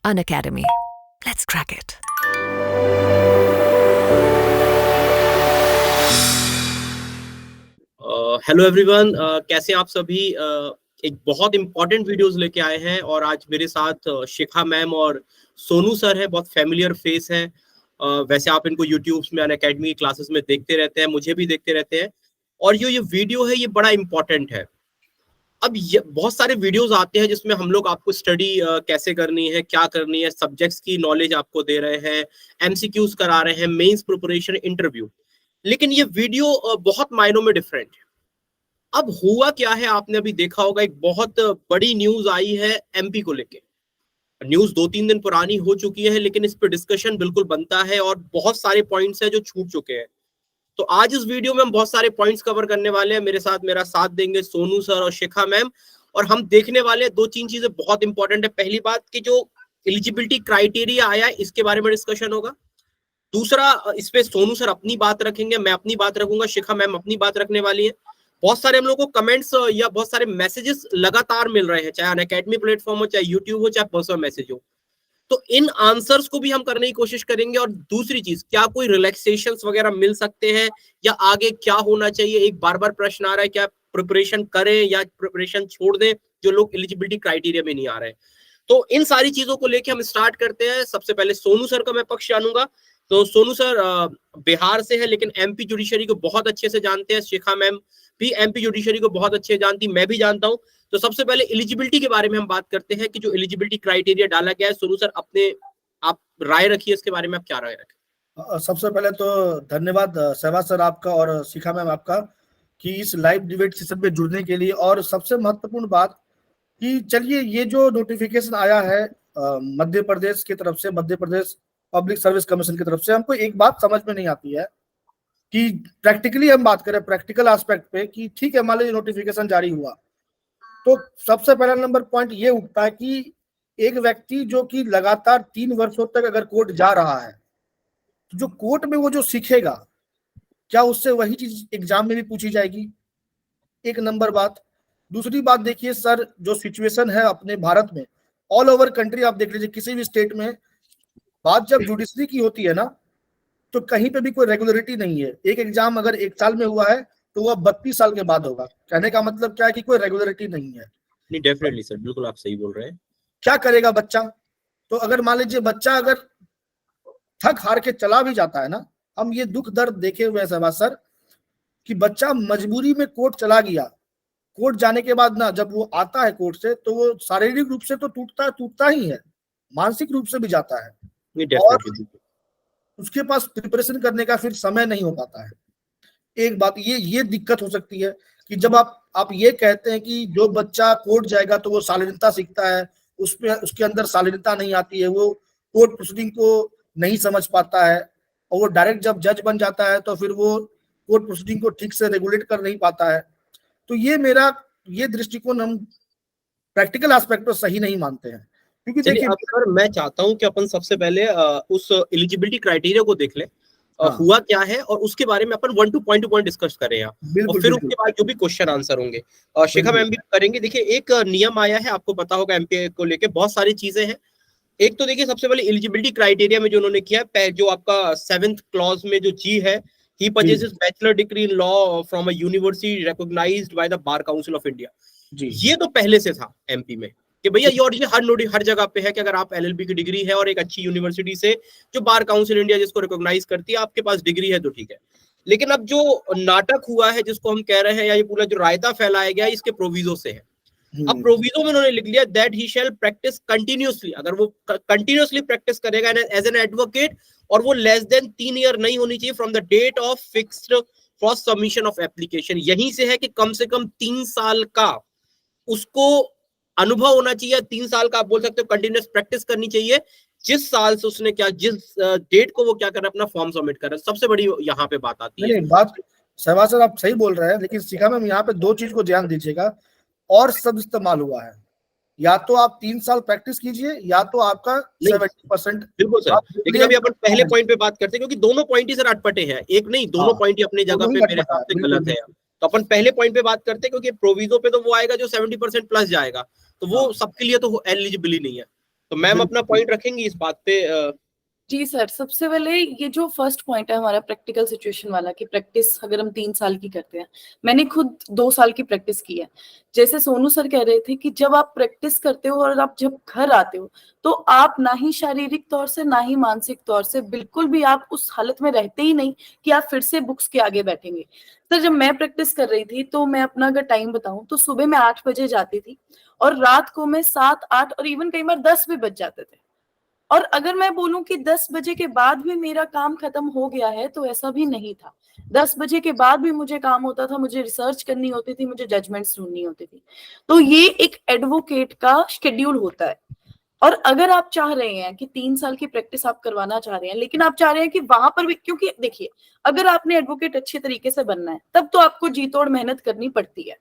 Unacademy. Let's crack it. Hello everyone, कैसे आप सभी। एक बहुत इंपॉर्टेंट वीडियोस लेके आए हैं और आज मेरे साथ शिखा मैम और सोनू सर है। बहुत फेमिलियर फेस है। वैसे आप इनको यूट्यूब में अनअकैडमी क्लासेस में देखते रहते हैं, मुझे भी देखते रहते हैं। और ये वीडियो है, ये बड़ा इंपॉर्टेंट है। अब बहुत सारे वीडियोस आते हैं जिसमें हम लोग आपको स्टडी कैसे करनी है, क्या करनी है, सब्जेक्ट्स की नॉलेज आपको दे रहे हैं, एमसीक्यूज करा रहे हैं, मेंस प्रिपरेशन, इंटरव्यू। लेकिन ये वीडियो बहुत मायनों में डिफरेंट है। अब हुआ क्या है, आपने अभी देखा होगा, एक बहुत बड़ी न्यूज आई है एमपी को लेके। न्यूज 2-3 दिन पुरानी हो चुकी है, लेकिन इस पे डिस्कशन बिल्कुल बनता है और बहुत सारे पॉइंट्स हैं जो छूट चुके हैं। तो आज इस वीडियो में हम बहुत सारे पॉइंट्स कवर करने वाले हैं। मेरा साथ देंगे सोनू सर और शिखा मैम। और हम देखने वाले हैं 2-3 चीजें बहुत इंपॉर्टेंट है। पहली बात कि जो एलिजिबिलिटी क्राइटेरिया आया है, इसके बारे में डिस्कशन होगा। दूसरा, इस पे सोनू सर अपनी बात रखेंगे, मैं अपनी बात रखूंगा, शिखा मैम अपनी बात रखने वाली है। बहुत सारे हम लोग को कमेंट्स या बहुत सारे मैसेजेस लगातार मिल रहे हैं, चाहे अनअकैडमी प्लेटफॉर्म हो, चाहे यूट्यूब हो, चाहे पर्सनल मैसेज हो। तो इन आंसर्स को भी हम करने की कोशिश करेंगे। और दूसरी चीज, क्या कोई रिलैक्सेशन वगैरह मिल सकते हैं या आगे क्या होना चाहिए। एक बार बार प्रश्न आ रहा है, क्या प्रिपरेशन करें या प्रिपरेशन छोड़ दें जो लोग एलिजिबिलिटी क्राइटेरिया में नहीं आ रहे हैं। तो इन सारी चीजों को लेके हम स्टार्ट करते हैं। सबसे पहले सोनू सर का मैं पक्ष जानूंगा। तो सोनू सर बिहार से है, लेकिन एमपी जुडिशरी को बहुत अच्छे से जानते हैं। शिखा मैम भी एमपी जुडिशरी को बहुत अच्छे जानती, मैं भी जानता हूं। तो सबसे पहले एलिजिबिलिटी के बारे में हम बात करते हैं कि जो एलिजिबिलिटी क्राइटेरिया डाला गया है। सोनू सर, आप राय रखिए इसके बारे में, आप क्या राय रखें। सबसे पहले तो धन्यवाद सहवाग सर आपका और शिखा मैम आपका कि इस लाइव डिबेट सेशन में जुड़ने के लिए। और सबसे महत्वपूर्ण बात कि चलिए, ये जो नोटिफिकेशन आया है मध्य प्रदेश की तरफ से, Madhya Pradesh public service commission की तरफ से, हमको एक बात समझ में नहीं आती है कि प्रैक्टिकली हम बात करें, प्रैक्टिकल एस्पेक्ट पे, कि ठीक है मान लीजिए नोटिफिकेशन जारी हुआ तो सबसे पहला नंबर पॉइंट ये उठता है कि एक व्यक्ति जो कि लगातार 3 वर्षों तक अगर कोर्ट जा रहा है, तो जो कोर्ट में वो जो सीखेगा, क्या उससे वही चीज एग्जाम में भी पूछी जाएगी? एक नंबर बात। दूसरी बात देखिए सर, जो सिचुएशन है अपने भारत में, ऑल ओवर कंट्री आप देख लीजिए, किसी भी स्टेट में बात जब जुडिशरी की होती है ना, तो कहीं पे भी कोई रेगुलरिटी नहीं है। एक एग्जाम अगर 1 साल में हुआ है तो वह 32 साल के बाद होगा। कहने का मतलब क्या है कि कोई रेगुलरिटी नहीं है। नहीं, डेफिनेटली सर, बिल्कुल आप सही बोल रहे हैं। क्या करेगा बच्चा? तो अगर मान लीजिए बच्चा अगर थक हार के चला भी जाता है ना, हम ये दुख दर्द देखे हुए हैं सहवाग सर, कि बच्चा मजबूरी में कोर्ट चला गया। कोर्ट जाने के बाद ना, जब वो आता है कोर्ट से, तो वो शारीरिक रूप से तो टूटता ही है, मानसिक रूप से भी जाता है। और उसके पास प्रिपरेशन करने का फिर समय नहीं हो पाता है। एक बात ये दिक्कत हो सकती है कि जब आप ये कहते हैं कि जो बच्चा कोर्ट जाएगा तो वो शालीनता सीखता है, उसके अंदर शालीनता नहीं आती है, वो कोर्ट प्रोसीडिंग को नहीं समझ पाता है, और वो डायरेक्ट जब जज बन जाता है तो फिर वो कोर्ट प्रोसीडिंग को ठीक से रेगुलेट कर नहीं पाता है। तो ये दृष्टिकोण हम प्रैक्टिकल एस्पेक्ट पर सही नहीं मानते हैं। क्योंकि देखिए, देखिए, अब सर मैं चाहता हूं कि अपन सबसे पहले उस एलिजिबिलिटी क्राइटेरिया को देख लें। हुआ क्या है और उसके बारे में अपन पॉइंट टू पॉइंट डिस्कस करें और फिर उसके बाद जो भी क्वेश्चन आंसर होंगे शिखा मैम भी करेंगे। देखिए, एक नियम आया है, आपको पता होगा, एमपी को लेके बहुत सारी चीजें हैं। एक तो देखिए, सबसे पहले एलिजिबिलिटी क्राइटेरिया में जो उन्होंने किया, जो आपका 7th क्लॉज में जो जी है, he possesses bachelor degree in law from a university recognised by the bar council of India. ये तो पहले से था एमपी में कि भैया ये हर जगह पे है कि अगर आप एलएलबी की डिग्री है और एक अच्छी यूनिवर्सिटी से, जो बार काउंसिल इंडिया जिसको रिकॉग्नाइज करती है, आपके पास डिग्री है तो ठीक है। लेकिन अब जो नाटक हुआ है, जिसको हम कह रहे हैं, या ये पूरा जो रायता फैलाया गया, इसके प्रोविजो से है। अब प्रोविजो में उन्होंने लिख लिया that he shall practise continuously. अगर वो कंटिन्यूअसली प्रैक्टिस करेगा एज एन एडवोकेट, और वो लेस देन 3 ईयर नहीं होनी चाहिए from the date of fixed for submission of application. यहीं से है कि कम से कम 3 साल का उसको अनुभव होना चाहिए। 3 साल का आप बोल सकते हो कंटिन्यूअस प्रैक्टिस करनी चाहिए, जिस साल से उसने जिस डेट को वो क्या कर रहा है, अपना फॉर्म सबमिट कर रहा है। सबसे बड़ी यहाँ पे बात आती है। बात सहवाग सर आप सही बोल रहे हैं, लेकिन शिखा मैम यहाँ पे 2 चीज को ध्यान दीजिएगा। और सब इस्तेमाल हुआ है, या तो आप 3 साल प्रैक्टिस कीजिए, या तो आपका 70%। बिल्कुल सर, लेकिन अभी अपन पहले पॉइंट पे बात करते हैं, क्योंकि दोनों पॉइंट ही सर अटपटे हैं, एक नहीं, दोनों पॉइंट ही अपनी जगह पे मेरे हिसाब से गलत है। तो अपन पहले पॉइंट पे बात करते हैं, क्योंकि प्रोविजो पे तो वो आएगा जो 70% प्लस जाएगा, तो वो सबके लिए तो एलिजिबल ही नहीं है। तो मैम अपना पॉइंट रखेंगी इस बात पे? जी सर, सबसे पहले ये जो फर्स्ट पॉइंट है हमारा प्रैक्टिकल सिचुएशन वाला कि प्रैक्टिस अगर हम 3 साल की करते हैं, मैंने खुद 2 साल की प्रैक्टिस की है। जैसे सोनू सर कह रहे थे कि जब आप प्रैक्टिस करते हो और आप जब घर आते हो तो आप ना ही शारीरिक तौर से ना ही मानसिक तौर से बिल्कुल भी आप उस हालत में रहते ही नहीं कि आप फिर से बुक्स के आगे बैठेंगे। सर जब मैं प्रैक्टिस कर रही थी तो मैं अपना अगर टाइम बताऊं तो सुबह मैं 8 बजे जाती थी और रात को मैं 7, 8 और इवन कई बार 10 भी बज जाते थे। और अगर मैं बोलूं कि 10 बजे के बाद भी मेरा काम खत्म हो गया है तो ऐसा भी नहीं था। 10 बजे के बाद भी मुझे काम होता था, मुझे रिसर्च करनी होती थी, मुझे जजमेंट्स ढूंढनी होती थी। तो ये एक एडवोकेट का शेड्यूल होता है। और अगर आप चाह रहे हैं कि 3 साल की प्रैक्टिस आप करवाना चाह रहे हैं, लेकिन आप चाह रहे हैं कि वहां पर भी, क्योंकि देखिए अगर आपने एडवोकेट अच्छे तरीके से बनना है तब तो आपको जी तोड़ मेहनत करनी पड़ती है,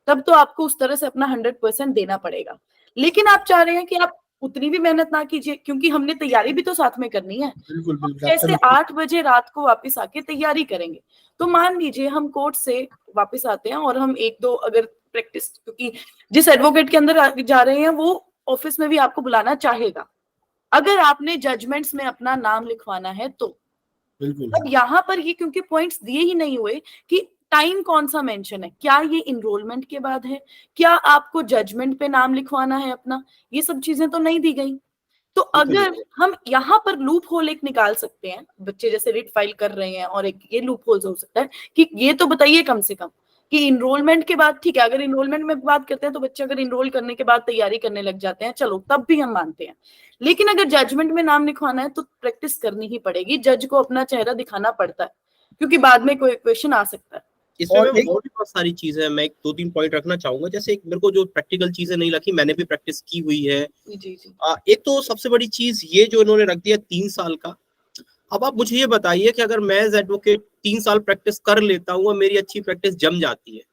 तब तो आपको उस तरह से अपना 100% देना पड़ेगा। लेकिन आप चाह रहे हैं कि आप उतनी भी मेहनत ना कीजिए, क्योंकि हमने तैयारी भी तो साथ में करनी है। बिल्कुल बिल्कुल कैसे 8 बजे रात को वापस आके तैयारी करेंगे? तो मान लीजिए हम कोर्ट से वापस आते हैं और हम 1-2 अगर प्रैक्टिस, क्योंकि जिस एडवोकेट के अंदर जा रहे हैं वो ऑफिस में भी आपको बुलाना चाहेगा अगर आपने जजमेंट्स में अपना नाम लिखवाना है तो। बिल्कुल। अब यहाँ पर ये क्योंकि पॉइंट्स दिए ही नहीं हुए कि टाइम कौन सा मेंशन है, क्या ये इनरोलमेंट के बाद है, क्या आपको जजमेंट पे नाम लिखवाना है अपना, ये सब चीजें तो नहीं दी गई। तो अगर हम यहाँ पर लूप होल एक निकाल सकते हैं, बच्चे जैसे रिट फाइल कर रहे हैं और एक ये लूप होल हो सकता है कि ये तो बताइए कम से कम कि इनरोलमेंट के बाद, ठीक है अगर इनरोलमेंट में बात करते हैं तो बच्चे अगर इनरोल करने के बाद तैयारी करने लग जाते हैं, चलो तब भी हम मानते हैं। लेकिन अगर जजमेंट में नाम लिखवाना है तो प्रैक्टिस करनी ही पड़ेगी, जज को अपना चेहरा दिखाना पड़ता है क्योंकि बाद में कोई क्वेश्चन आ सकता है। इसमें और भी बहुत सारी चीजें हैं, मैं 2-3 पॉइंट रखना चाहूंगा। जैसे एक मेरे को जो प्रैक्टिकल चीजें नहीं लगी, मैंने भी प्रैक्टिस की हुई है। जी जी। एक तो सबसे बड़ी चीज ये जो इन्होंने रख दिया 3 साल का। अब आप मुझे ये बताइए कि अगर मैं एज एडवोकेट 3 साल प्रैक्टिस कर लेता हूँ और मेरी अच्छी प्रैक्टिस जम जाती है,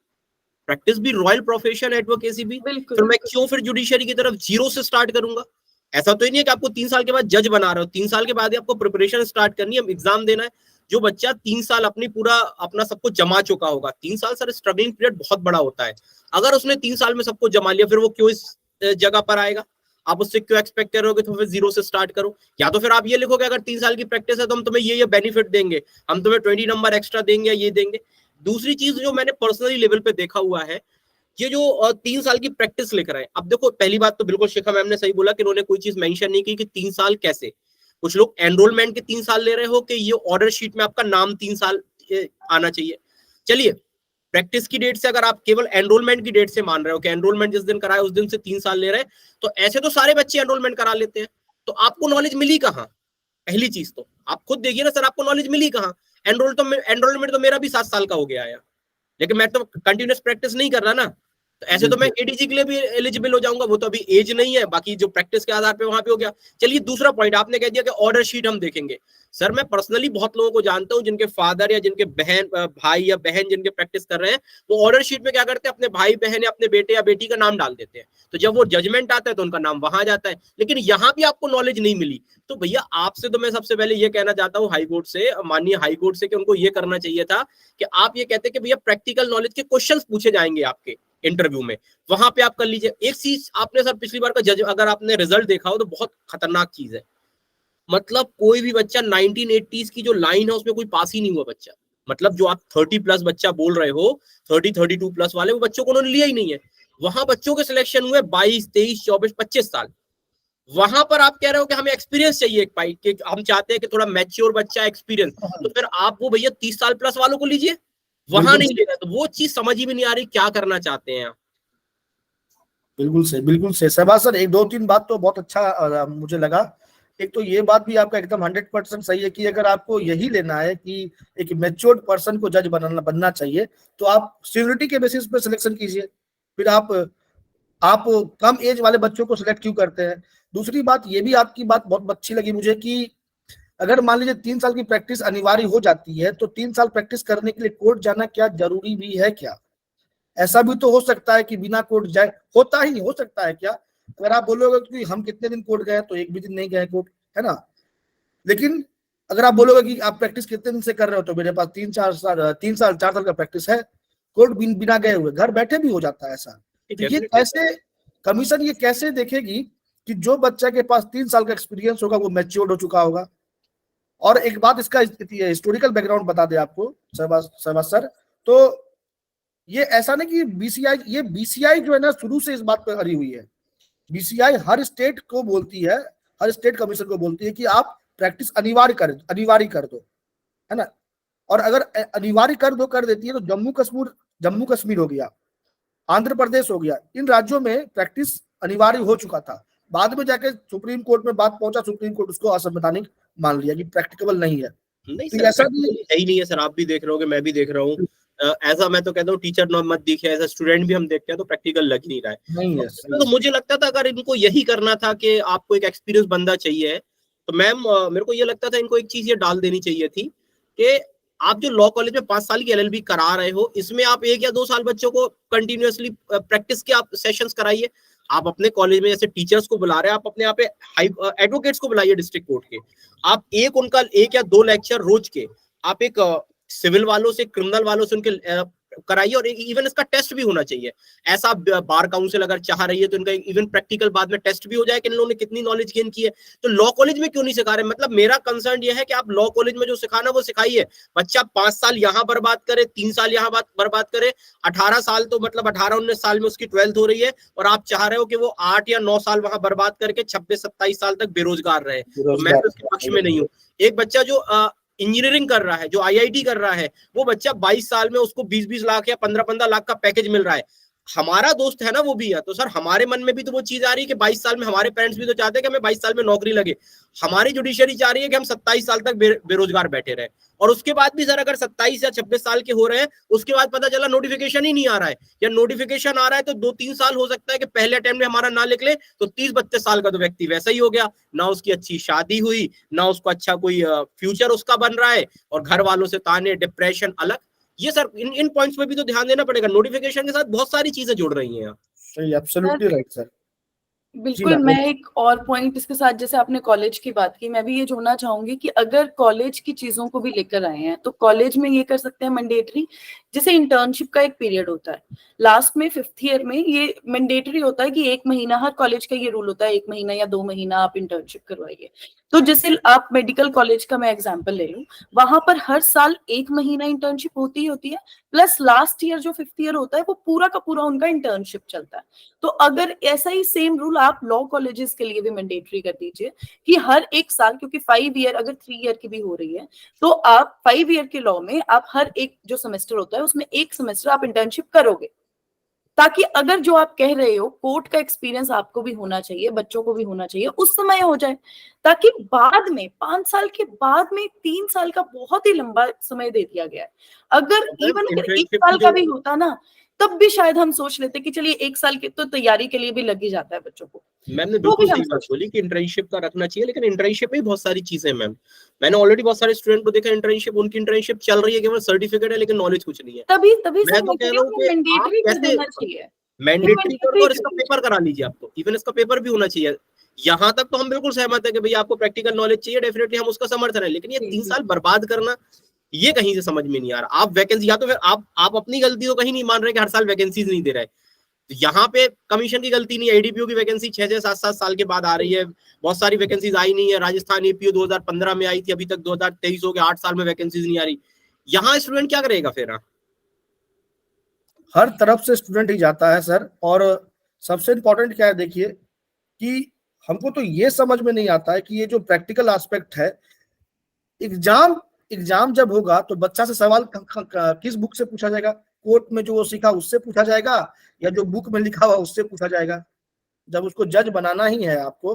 प्रैक्टिस भी रॉयल प्रोफेशन, एडवोकेसी भी, फिर मैं क्यों फिर जुडिशरी की तरफ जीरो से स्टार्ट करूंगा? ऐसा तो ही नहीं है कि आपको 3 साल के बाद जज बना रहे हो, 3 साल के बाद ही आपको प्रिपरेशन स्टार्ट करनी है, एग्जाम देना है। जो बच्चा 3 साल अपना सब कुछ जमा चुका होगा, 3 साल सर स्ट्रगलिंग पीरियड बहुत बड़ा होता है। अगर उसने 3 साल में सब कुछ जमा लिया, फिर वो क्यों इस जगह पर आएगा? आप उससे क्यों एक्सपेक्ट करोगे तो फिर जीरो से स्टार्ट करो? या तो फिर आप ये लिखोगे अगर 3 साल की प्रैक्टिस है तो हम तुम्हें ये बेनिफिट देंगे, हम तुम्हें 20 नंबर एक्स्ट्रा देंगे, ये देंगे। दूसरी चीज जो मैंने पर्सनली लेवल पे देखा हुआ है, ये जो 3 साल की प्रैक्टिस लिख रहे हैं, अब देखो पहली बात तो बिल्कुल शिखा मैम ने सही बोला कि उन्होंने कोई चीज मेंशन नहीं की कि 3 साल कैसे। कुछ लोग एनरोलमेंट के 3 साल ले रहे हो कि ये ऑर्डर शीट में आपका नाम 3 साल आना चाहिए। चलिए प्रैक्टिस की डेट से अगर आप केवल एनरोलमेंट की डेट से मान रहे हो कि एनरोलमेंट जिस दिन कराए उस दिन से 3 साल ले रहे हैं, तो ऐसे तो सारे बच्चे एनरोलमेंट करा लेते हैं, तो आपको नॉलेज मिली कहाँ? पहली चीज तो आप खुद देखिए ना सर, आपको नॉलेज मिली कहाँ? एनरोलमेंट तो मेरा भी 7 साल का हो गया है, लेकिन मैं तो कंटिन्यूअस प्रैक्टिस नहीं कर रहा ना। तो ऐसे तो मैं एडीजी के लिए भी एलिजिबल हो जाऊंगा, वो तो अभी एज नहीं है, बाकी जो प्रैक्टिस के आधार पे वहां पे हो गया। चलिए दूसरा पॉइंट आपने कह दिया कि ऑर्डर शीट हम देखेंगे। सर मैं पर्सनली बहुत लोगों को जानता हूं जिनके फादर या जिनके भाई या बहन जिनके प्रैक्टिस कर रहे हैं, वो ऑर्डर शीट में क्या करते हैं, अपने भाई बहन या अपने बेटे या बेटी का नाम डाल देते हैं, तो जब वो जजमेंट आता है तो उनका नाम वहां जाता है। लेकिन यहाँ भी आपको नॉलेज नहीं मिली, तो भैया आपसे तो मैं सबसे पहले ये कहना चाहता हूँ हाईकोर्ट से, माननीय हाईकोर्ट से, कि उनको ये करना चाहिए था कि आप ये कहते कि भैया प्रैक्टिकल नॉलेज के क्वेश्चंस पूछे जाएंगे आपके इंटरव्यू में, वहां पे आप कर लीजिए। एक चीज आपने सर पिछली बार का जज अगर आपने रिजल्ट देखा हो तो बहुत खतरनाक चीज है, मतलब कोई भी बच्चा 1980s की जो लाइन है उसमें कोई पास ही नहीं हुआ बच्चा। मतलब जो आप 30+ बच्चा बोल रहे हो, 30-32+ वाले, वो बच्चों को उन्होंने लिया ही नहीं है। वहां बच्चों के सिलेक्शन हुए 22, 23, 24, 25 साल। वहां पर आप कह रहे हो कि हमें एक्सपीरियंस चाहिए, एक पाई कि हम चाहते हैं कि थोड़ा मैच्योर बच्चा एक्सपीरियंस, तो फिर आप वो भैया 30 साल प्लस वालों को लीजिए, वहां नहीं ले रहे। तो वो चीज समझ ही में नहीं आ रही क्या करना चाहते हैं आप। बिल्कुल सही, बिल्कुल सही शहबाज सर। 1-2-3 बात तो बहुत अच्छा मुझे लगा। एक तो ये बात भी आपका एकदम 100% सही है कि अगर आपको यही लेना है कि एक मैच्योर्ड पर्सन को जज बनना चाहिए, तो आप सीनियरिटी के बेसिस पे सिलेक्शन कीजिए। फिर आप कम एज वाले बच्चों को सिलेक्ट क्यों करते हैं? दूसरी बात ये भी आपकी बात बहुत अच्छी लगी मुझे कि अगर मान लीजिए 3 साल की प्रैक्टिस अनिवार्य हो जाती है, तो 3 साल प्रैक्टिस करने के लिए कोर्ट जाना क्या जरूरी भी है क्या? ऐसा भी तो हो सकता है कि बिना कोर्ट जाए, होता ही हो सकता है क्या? अगर आप बोलोगे कि हम कितने दिन कोर्ट गए, तो एक भी दिन नहीं गए कोर्ट, है ना? लेकिन अगर आप बोलोगे कि आप प्रैक्टिस कितने दिन से कर रहे हो, तो मेरे पास 4 साल का प्रैक्टिस है, कोर्ट बिना गए हुए घर बैठे भी हो जाता है ऐसा। तो ये कैसे कमीशन ये कैसे देखेगी कि जो बच्चे के पास 3 साल का एक्सपीरियंस होगा वो मैच्योर्ड हो चुका होगा। और एक बात इसका हिस्टोरिकल बैकग्राउंड बता दे आपको सहवाग सर, तो ये ऐसा नहीं कि बीसीआई जो है ना शुरू से इस बात पर अड़ी हुई है। बीसीआई हर स्टेट को बोलती है, हर स्टेट कमीशन को बोलती है कि आप प्रैक्टिस अनिवार्य कर दो, है ना। और अगर अनिवार्य कर देती है तो जम्मू कश्मीर हो गया, आंध्र प्रदेश हो गया, इन राज्यों में प्रैक्टिस अनिवार्य हो चुका था। बाद में जाके सुप्रीम कोर्ट में बात पहुंचा, सुप्रीम कोर्ट उसको असंवैधानिक मान लिया कि प्रैक्टिकल नहीं है। नहीं तो सर, ऐसा भी है ही नहीं है सर, आप भी देख रहे होगे, मैं भी देख रहा हूँ। ऐसा मैं तो कहता हूँ टीचर न मत दिखे, एज स्टूडेंट भी हम देखते हैं तो प्रैक्टिकल लग ही नहीं रहा है। नहीं है, तो मुझे लगता था अगर इनको यही करना था कि आपको एक एक्सपीरियंस बंदा चाहिए, तो मैम मेरे को ये लगता था इनको एक चीज ये डाल देनी चाहिए थी कि आप जो लॉ कॉलेज में 5 साल की एलएलबी करा रहे हो, इसमें आप 1 या 2 साल बच्चों को कंटिन्यूअसली प्रैक्टिस के आप सेशंस कराइए। आप अपने कॉलेज में जैसे टीचर्स को बुला रहे हैं, आप अपने यहाँ पे एडवोकेट्स को बुलाइए डिस्ट्रिक्ट कोर्ट के। आप उनका 1 या 2 लेक्चर रोज के आप एक सिविल वालों से, क्रिमिनल वालों से उनके कराइए। और इवन इसका टेस्ट भी होना चाहिए। ऐसा बार काउंसिल अगर चाह रही है तो इनका इवन प्रैक्टिकल बाद में टेस्ट भी हो जाए कि इन लोगों ने कितनी नॉलेज गेन की है। तो लॉ कॉलेज में क्यों नहीं सिखा रहे? मतलब मेरा कंसर्न ये है कि आप लॉ कॉलेज में जो सिखाना वो सिखाइए। बच्चा 5 साल यहाँ बर्बाद करे, 3 साल यहाँ बर्बाद करे, 18 साल तो मतलब 18-19 साल में उसकी 12th हो रही है, और आप चाह रहे हो कि वो 8 या 9 साल वहां बर्बाद करके 26-27 साल तक बेरोजगार रहे। तो मैं तो उसके पक्ष में नहीं हूँ। एक बच्चा जो इंजीनियरिंग कर रहा है, जो आईआईटी कर रहा है, वो बच्चा 22 साल में उसको 20-20 लाख या 15-15 लाख का पैकेज मिल रहा है। हमारा दोस्त है ना, वो भी है। तो सर हमारे मन में भी तो वो चीज आ रही है कि 22 साल में हमारे पेरेंट्स भी तो चाहते हैं कि हमें 22 साल में नौकरी लगे। हमारी जुडिशरी चाह रही है कि हम 27 साल तक बेरोजगार बैठे रहे। और उसके बाद भी सर अगर 27 या 26 साल के हो रहे हैं, उसके बाद पता चला नोटिफिकेशन ही नहीं आ रहा है, या नोटिफिकेशन आ रहा है तो 2-3 साल हो सकता है कि पहले अटेम्प्ट में हमारा ना निकले, तो 30-32 साल का तो व्यक्ति वैसा ही हो गया। ना उसकी अच्छी शादी हुई, ना उसको अच्छा कोई फ्यूचर उसका बन रहा है, और घर वालों से ताने, डिप्रेशन अलग। ये सर इन पॉइंट्स पे भी तो ध्यान देना पड़ेगा। नोटिफिकेशन के साथ बहुत सारी चीजें जुड़ रही हैं। सही, एब्सोल्युटली राइट सर। बिल्कुल, मैं एक और पॉइंट इसके साथ, जैसे आपने कॉलेज की बात की, मैं भी ये जोड़ना चाहूंगी कि अगर कॉलेज की चीजों को भी लेकर आए हैं तो कॉलेज में ये कर सकते हैं मैंडेटरी, जैसे इंटर्नशिप का एक पीरियड होता है लास्ट में 5th ईयर में, ये मैंडेटरी होता है कि 1 महीना, हर कॉलेज का ये रूल होता है 1 महीना या 2 महीना आप इंटर्नशिप करवाइए। तो जैसे आप मेडिकल कॉलेज का मैं एग्जाम्पल ले लूं, वहां पर हर साल 1 महीना इंटर्नशिप होती है, प्लस लास्ट ईयर जो 5th ईयर होता है वो पूरा का पूरा उनका इंटर्नशिप चलता है। तो अगर ऐसा ही सेम रूल आप लॉ कॉलेजेस के लिए भी मैंडेटरी कर दीजिए कि हर 1 साल, क्योंकि 5 ईयर अगर 3 ईयर की भी हो रही है, तो आप 5 ईयर के लॉ में आप हर एक जो सेमेस्टर होता है उसमें 1 सेमेस्टर आप इंटर्नशिप करोगे, ताकि अगर जो आप कह रहे हो कोर्ट का एक्सपीरियंस आपको भी होना चाहिए, बच्चों को भी होना चाहिए, उस समय हो जाए, ताकि बाद में 5 साल के बाद में 3 साल का बहुत ही लंबा समय दे दिया गया है। अगर इवन अगर 1 साल का भी होता ना, तब भी शायद हम सोच लेते कि चलिए 1 साल की तो तैयारी के लिए भी लग ही जाता है बच्चों को। मैम ने बिल्कुल सही बात बोली कि इंटर्नशिप का रखना चाहिए, लेकिन इंटर्नशिप में बहुत सारी चीजें मैम, मैंने ऑलरेडी बहुत सारे स्टूडेंट को देखा, इंटर्नशिप उनकी इंटर्नशिप चल रही है, केवल सर्टिफिकेट है लेकिन नॉलेज कुछ नहीं है। तभी मैं तो कह रहा हूँ कि मैंडेटरी कर देना चाहिए, मैंडेटरी कर दो और इसका पेपर करा लीजिए। आप तो इवन इसका पेपर भी होना चाहिए। यहाँ तक तो हम बिल्कुल सहमत है कि भाई आपको प्रैक्टिकल नॉलेज चाहिए, डेफिनेटली हम उसका समर्थन है, लेकिन ये 3 साल बर्बाद करना, ये कहीं से समझ में नहीं आ रहा। आप वैकेंसी, या तो फिर आप अपनी गलती तो कहीं नहीं मान रहे कि हर साल वैकेंसीज नहीं दे रहे। तो यहाँ पे कमीशन की गलती नहीं है, एडीपीओ की वैकेंसी 6-6, 7-7 साल के बाद आ रही है, बहुत सारी वैकेंसीज आई नहीं है। राजस्थान एपीओ 2015 में आई थी, अभी तक 2023 हो गया, 8 साल में वैकेंसीज नहीं आ रही। यहाँ स्टूडेंट क्या करेगा फिर? हर तरफ से स्टूडेंट ही जाता है सर। और सबसे इम्पोर्टेंट क्या है, देखिए कि हमको तो ये समझ में नहीं आता है कि ये जो प्रैक्टिकल एस्पेक्ट है, एग्जाम जब होगा तो बच्चा से सवाल किस बुक से पूछा जाएगा? कोर्ट में जो वो सीखा उससे पूछा जाएगा, या जो बुक में लिखा हुआ उससे पूछा जाएगा? जब उसको जज बनाना ही है आपको,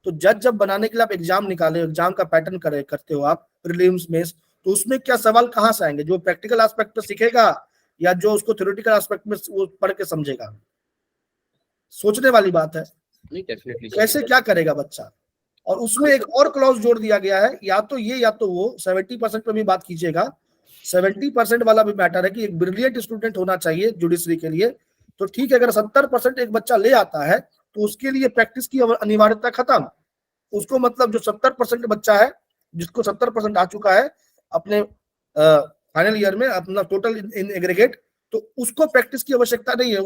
तो जज जब बनाने के लिए आप एग्जाम निकाले, एग्जाम का पैटर्न करते हो आप प्रीलिम्स में, तो उसमें क्या सवाल कहाँ से आएंगे? जो प्रैक्टिकल एस्पेक्ट पे सीखेगा या जो उसको थ्योरेटिकल एस्पेक्ट में वो पढ़ के समझेगा? सोचने वाली बात है। कैसे क्या करेगा बच्चा? और उसमें एक और क्लॉज जोड़ दिया गया है, या तो ये या तो वो। 70% पे भी बात कीजिएगा, 70% वाला भी मैटर है कि एक ब्रिलियंट स्टूडेंट होना चाहिए जुडिशरी के लिए। तो ठीक है, अगर 70% एक बच्चा ले आता है तो उसके लिए प्रैक्टिस की अनिवार्यता खत्म। उसको मतलब जो 70% बच्चा है, जिसको 70% आ चुका है अपने फाइनल ईयर में अपना टोटल इन एग्रीगेट, तो उसको प्रैक्टिस की आवश्यकता नहीं है।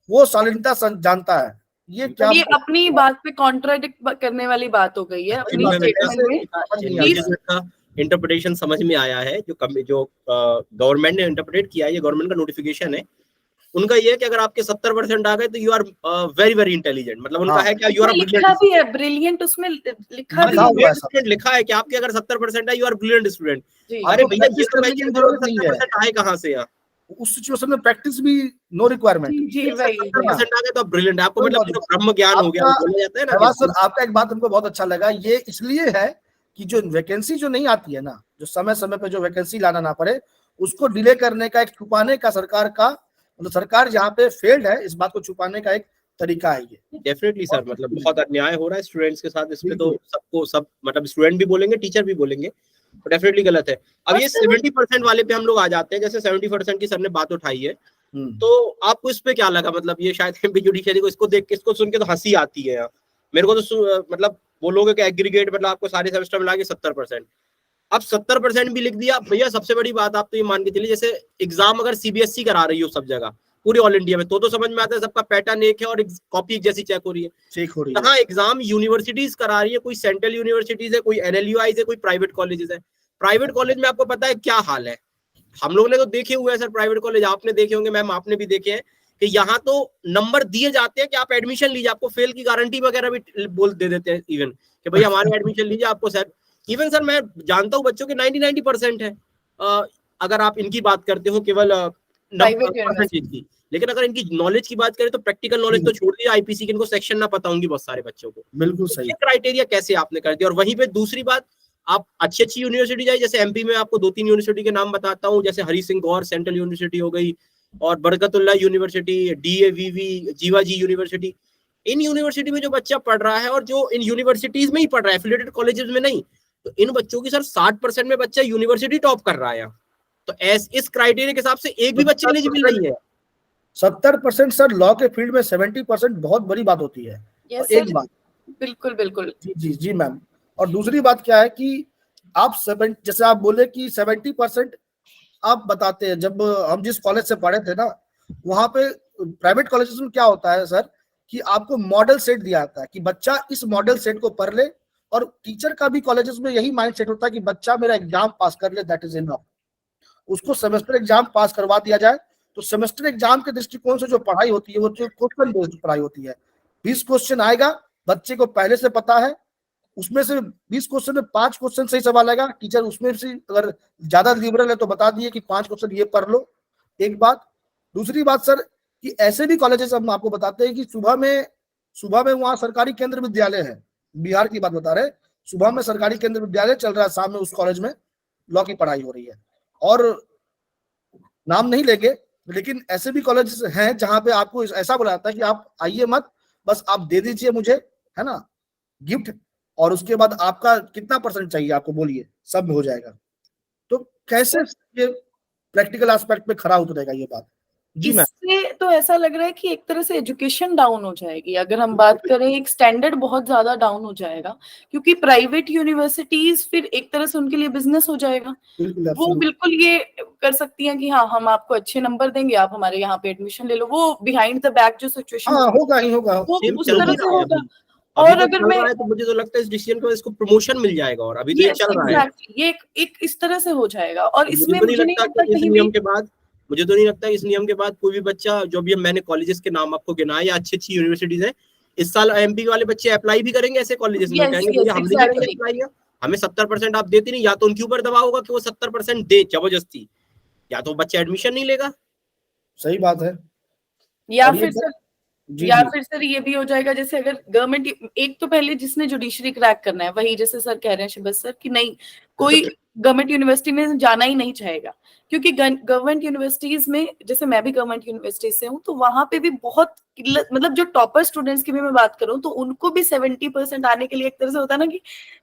वो शालीनता जानता है, ये क्या ये अपनी बात पे कॉन्ट्राडिक्ट करने वाली बात हो गई है अपनी स्टेटमेंट में। इंटरप्रिटेशन समझ में आया है, जो गवर्नमेंट ने इंटरप्रेट किया है, ये गवर्नमेंट का नोटिफिकेशन है। उनका ये है कि अगर आपके 70% आ गए तो you are very very intelligent, मतलब उनका है कि यू आर लिखा भी है ब्रिलियंट, उसमें लिखा भी है, लिखा है कि आपके अगर 70% है यू आर ब्रिलियंट स्टूडेंट। अरे भैया ये तो मैं 70% आए कहाँ से यार, उस सिचुएशन में प्रैक्टिस भी नो रिक्वायरमेंट। जी भाई 70% आ गए तो ब्रिलियंट, आपको मतलब ब्रह्म ज्ञान हो गया बोला जाता है ना। सर आपका एक बात हमको बहुत अच्छा लगा, ये इसलिए है कि जो वैकेंसी जो नहीं आती है ना, जो समय समय पे जो वैकेंसी लाना ना पड़े, उसको डिले करने का, एक छुपाने का सरकार का, मतलब सरकार जहाँ पे फेल्ड है इस बात को छुपाने का एक तरीका है ये। डेफिनेटली सर, मतलब बहुत अन्याय हो रहा है स्टूडेंट्स के साथ, इसमें तो सबको सब मतलब स्टूडेंट भी बोलेंगे, टीचर भी बोलेंगे, तो डेफिनेटली गलत है। अब ये 70% वाले पे हम लोग आ जाते हैं, जैसे 70% की सर ने बात उठाई है, तो आपको इस पे क्या लगा? मतलब ये शायद एमपी जुडिशरी को इसको देख के, इसको सुन के तो हंसी आती है। मेरे को तो मतलब बोलोगे कि एग्रीगेट मतलब आपको सारे सेमेस्टर मिला के 70%, अब 70% भी लिख दिया भैया। सबसे बड़ी बात आप तो ये मान के चलिए, जैसे एग्जाम अगर सीबीएसई करा रही हो सब जगह पूरे ऑल इंडिया में, तो समझ में आता है सबका पैटर्न एक है और कॉपी एक जैसी चेक हो रही है। हाँ, एग्जाम यूनिवर्सिटीज करा रही है, कोई सेंट्रल यूनिवर्सिटीज है, कोई एनएलयूआई है, कोई प्राइवेट कॉलेजेस है। प्राइवेट कॉलेज में आपको पता है क्या हाल है, हम लोग ने तो देखे हुए हैं सर प्राइवेट कॉलेज, आपने देखे होंगे मैम, आपने भी देखे हैं कि यहाँ तो नंबर दिए जाते हैं कि आप एडमिशन लीजिए, आपको फेल की गारंटी वगैरह भी बोल दे देते हैं इवन कि भाई हमारे एडमिशन लीजिए, आपको सर इवन सर मैं जानता हूँ बच्चों के 90% है। अगर आप इनकी बात करते हो केवल परसेंटेज की, लेकिन अगर इनकी नॉलेज की बात करें तो प्रैक्टिकल नॉलेज तो छोड़ दिया आईपीसी की, इनको सेक्शन ना पता होंगी बहुत सारे बच्चों को। बिल्कुल सही। ये क्राइटेरिया कैसे आपने कर दिया? और वहीं पे दूसरी बात, आप अच्छी अच्छी यूनिवर्सिटी जाए, जैसे एमपी में आपको 2-3 यूनिवर्सिटी के नाम बताता हूँ, जैसे हरी सिंह गौर सेंट्रल यूनिवर्सिटी हो गई, और Barkatullah university, DAVV, Jiwaji university. In university में जो बच्चा पढ़ रहा है और जो इन यूनिवर्सिटीज में ही पढ़ रहा है, एफिलिएटेड कॉलेजेस में नहीं, तो इन बच्चों की सर 60% में बच्चा यूनिवर्सिटी टॉप कर रहा है। तो इस क्राइटेरिया के हिसाब से एक भी बच्चे एलिजिबल नहीं है। 70% सर लॉ के फील्ड में 70% बहुत बड़ी बात होती है। एक बात बिल्कुल बिल्कुल जी मैम। और दूसरी बात क्या है कि आप जैसे आप बोले कि 70% आप बताते हैं, जब हम जिस कॉलेज से पढ़े थे ना, वहां पे प्राइवेट कॉलेजेस में क्या होता है सर कि आपको मॉडल सेट दिया जाता है कि बच्चा इस मॉडल सेट को पढ़ ले, और टीचर का भी कॉलेजेस में यही माइंड सेट होता है कि बच्चा मेरा एग्जाम पास कर ले, दैट इज इनफ। उसको सेमेस्टर एग्जाम पास करवा दिया जाए, तो सेमेस्टर एग्जाम के दृष्टिकोण से जो पढ़ाई होती है वो क्वेश्चन बेस्ड पढ़ाई होती है। 20 क्वेश्चन आएगा, बच्चे को पहले से पता है, उसमें से 20 क्वेश्चन में 5 क्वेश्चन सही सवाल आएगा, टीचर उसमें से अगर ज्यादा लिबरल है तो बता दिए कि 5 क्वेश्चन ये पढ़ लो। एक बात। दूसरी बात सर कि ऐसे भी कॉलेजेस हम आपको बताते हैं कि सुबह में वहाँ सरकारी केंद्र विद्यालय है, बिहार की बात बता रहे, सुबह में सरकारी केंद्र विद्यालय चल रहा है, शाम में उस कॉलेज में लॉ की पढ़ाई हो रही है। और नाम नहीं लेंगे, लेकिन ऐसे भी कॉलेज हैं जहां पे आपको ऐसा बोला जाता है कि आप आइए मत, बस आप दे दीजिए मुझे, है ना, गिफ्ट, और उसके बाद आपका कितना परसेंट चाहिए आपको बोलिए, सब हो जाएगा। तो कैसे ये प्रैक्टिकल एस्पेक्ट पे खरा उतरेगा ये बात? जी मैम। इससे तो ऐसा लग रहा है कि एक तरह से एजुकेशन डाउन हो जाएगी। अगर हम बात करें, एक स्टैंडर्ड बहुत ज्यादा डाउन हो जाएगा, क्योंकि प्राइवेट यूनिवर्सिटीज फिर एक तरह से उनके लिए बिजनेस हो जाएगा। वो बिल्कुल ये कर सकती हैं कि हाँ, हम आपको अच्छे नंबर देंगे, आप हमारे यहाँ पे एडमिशन ले लो। वो बिहाइंड द बैक जो सिचुएशन होगा ही होगा, वो उस तरह से होगा। और अगर मैं तो मुझे तो लगता है इस डिसीजन को इसको प्रमोशन मिल जाएगा, और अभी तो ये चल रहा है, ये एक इस तरह से हो जाएगा। और इसमें मुझे नहीं लगता इस नियम के बाद, मुझे तो नहीं लगता इस नियम के बाद कोई भी बच्चा, जो भी मैंने कॉलेजेस के नाम आपको गिनाए या अच्छी अच्छी यूनिवर्सिटीज है, इस साल एमपी वाले बच्चे अप्लाई भी करेंगे ऐसे कॉलेजेस में, कहेंगे हमें 70% आप देते नहीं, या तो उनके ऊपर दबाव होगा कि वो 70% दे जबरदस्ती, या तो बच्चा एडमिशन नहीं लेगा। सही बात है। या फिर सर ये भी हो जाएगा, जैसे अगर गवर्नमेंट, एक तो पहले जिसने जुडिशरी क्रैक करना है वही, जैसे सर कह रहे हैं शिबत सर कि नहीं, कोई गवर्नमेंट यूनिवर्सिटी में जाना ही नहीं चाहेगा, क्योंकि गवर्नमेंट यूनिवर्सिटीज में, जैसे मैं भी गवर्नमेंट यूनिवर्सिटी से हूँ, तो वहां पे भी बहुत मतलब जो टॉपर स्टूडेंट्स की भी मैं बात करूँ तो उनको भी 70% आने के लिए एक तरह से होता है ना कि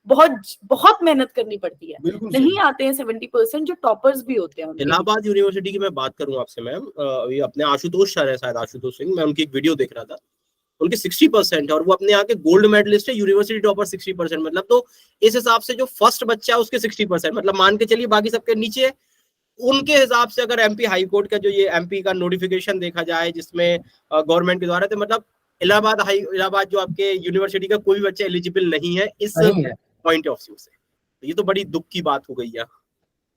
बहुत मेहनत करनी पड़ती है, नहीं आते हैं 70%, जो टॉपर्स भी होते हैं। इलाहाबाद यूनिवर्सिटी की मैं बात करूं आपसे मैम, अभी अपने आशुतोष सर है, शायद आशुतोष सिंह, मैं उनकी एक वीडियो देख रहा था, उनके 60% है, और वो अपने यहाँ के गोल्ड मेडलिस्ट है, यूनिवर्सिटी टॉपर 60%, मतलब तो इस हिसाब से जो फर्स्ट बच्चा है उसके 60%, मतलब मान के चलिए बाकी सबके नीचे। उनके हिसाब से अगर एमपी हाई कोर्ट का जो ये एमपी का नोटिफिकेशन देखा जाए, जिसमें गवर्नमेंट के द्वारा, तो मतलब इलाहाबाद जो आपके यूनिवर्सिटी का कोई भी बच्चा एलिजिबल नहीं है इस नहीं है। पॉइंट ऑफ व्यू से। तो ये तो बड़ी दुख की बात हो गई है।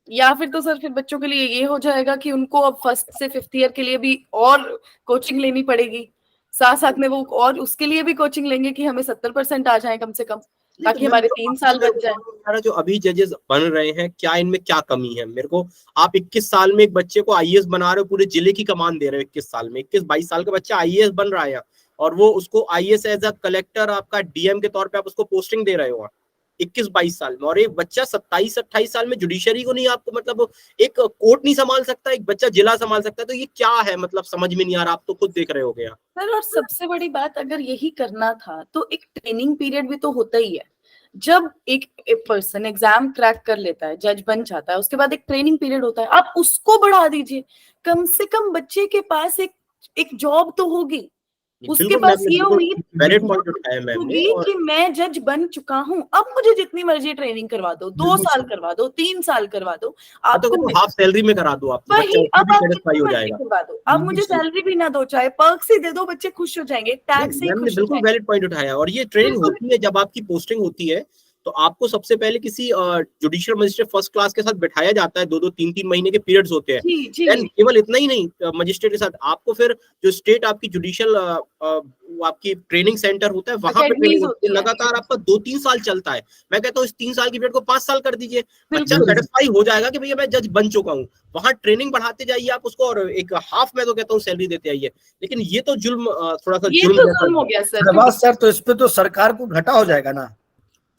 या फिर तो सर फिर बच्चों के लिए ये हो जाएगा कि उनको अब 1st से 5th ईयर के लिए भी और कोचिंग लेनी पड़ेगी, साथ साथ में वो और उसके लिए भी कोचिंग लेंगे कि हमें 70% आ जाए कम से कम, ताकि हमारे 3 साल बच जाए। जो अभी जजेस बन रहे हैं, क्या इनमें क्या कमी है? मेरे को आप 21 साल में एक बच्चे को आईएएस बना रहे हो, पूरे जिले की कमान दे रहे हो 21 साल में। 21-22 साल का बच्चा आईएएस बन रहा है और वो उसको आईएएस एज अ कलेक्टर आपका डीएम के तौर पे आप उसको पोस्टिंग दे रहे हो 21-22 साल में। और एक बच्चा 27-28 साल में जुडिशरी को नहीं, आपको मतलब एक कोर्ट नहीं संभाल सकता, एक बच्चा जिला संभाल सकता है। तो ये क्या है, मतलब समझ में नहीं आ रहा। आप तो खुद देख रहे हो गया सर। और सबसे बड़ी बात, अगर यही करना था तो एक ट्रेनिंग पीरियड भी तो होता ही है। जब एक पर्सन एग्जाम क्रैक कर लेता है, जज बन जाता है, उसके बाद एक ट्रेनिंग पीरियड होता है, आप उसको बढ़ा दीजिए। कम से कम बच्चे के पास एक जॉब तो होगी, उसके पास ये उम्मीद होगी कि मैं जज बन चुका हूँ, अब मुझे जितनी मर्जी ट्रेनिंग करवा दो, 2 साल करवा दो, 3 साल करवा दो, आपको हाफ सैलरी में करा दो, आप वही अब आप हो जाएगा। अब मुझे सैलरी भी ना दो, चाहे पर्क्स ही दे दो, बच्चे खुश हो जाएंगे, टैक्स से खुश हो बिल्कुल वैलिड पॉइंट उठाया। और ये ट्रेनिंग होती है, जब आपकी पोस्टिंग होती है तो आपको सबसे पहले किसी जुडिशियल मजिस्ट्रेट फर्स्ट क्लास के साथ बैठाया जाता है, 2-2 3-3 महीने के पीरियड्स होते हैं। केवल इतना ही नहीं, मजिस्ट्रेट के साथ आपको फिर जो स्टेट आपकी जुडिशियल आपकी ट्रेनिंग सेंटर होता है, वहां पे ट्रेनिंग होती है। लगातार आपका 2-3 साल चलता है। मैं कहता हूँ इस 3 साल की पीरियड को 5 साल कर दीजिए, बच्चा सेटिस्फाई हो जाएगा कि भैया मैं जज बन चुका हूँ। वहां ट्रेनिंग बढ़ाते जाइए आप उसको, और एक हाफ में तो कहता हूँ सैलरी देते आइए। लेकिन ये तो जुल्म, थोड़ा सा जुल्म हो गया सर। तो इस पे तो सरकार को घाटा हो जाएगा ना।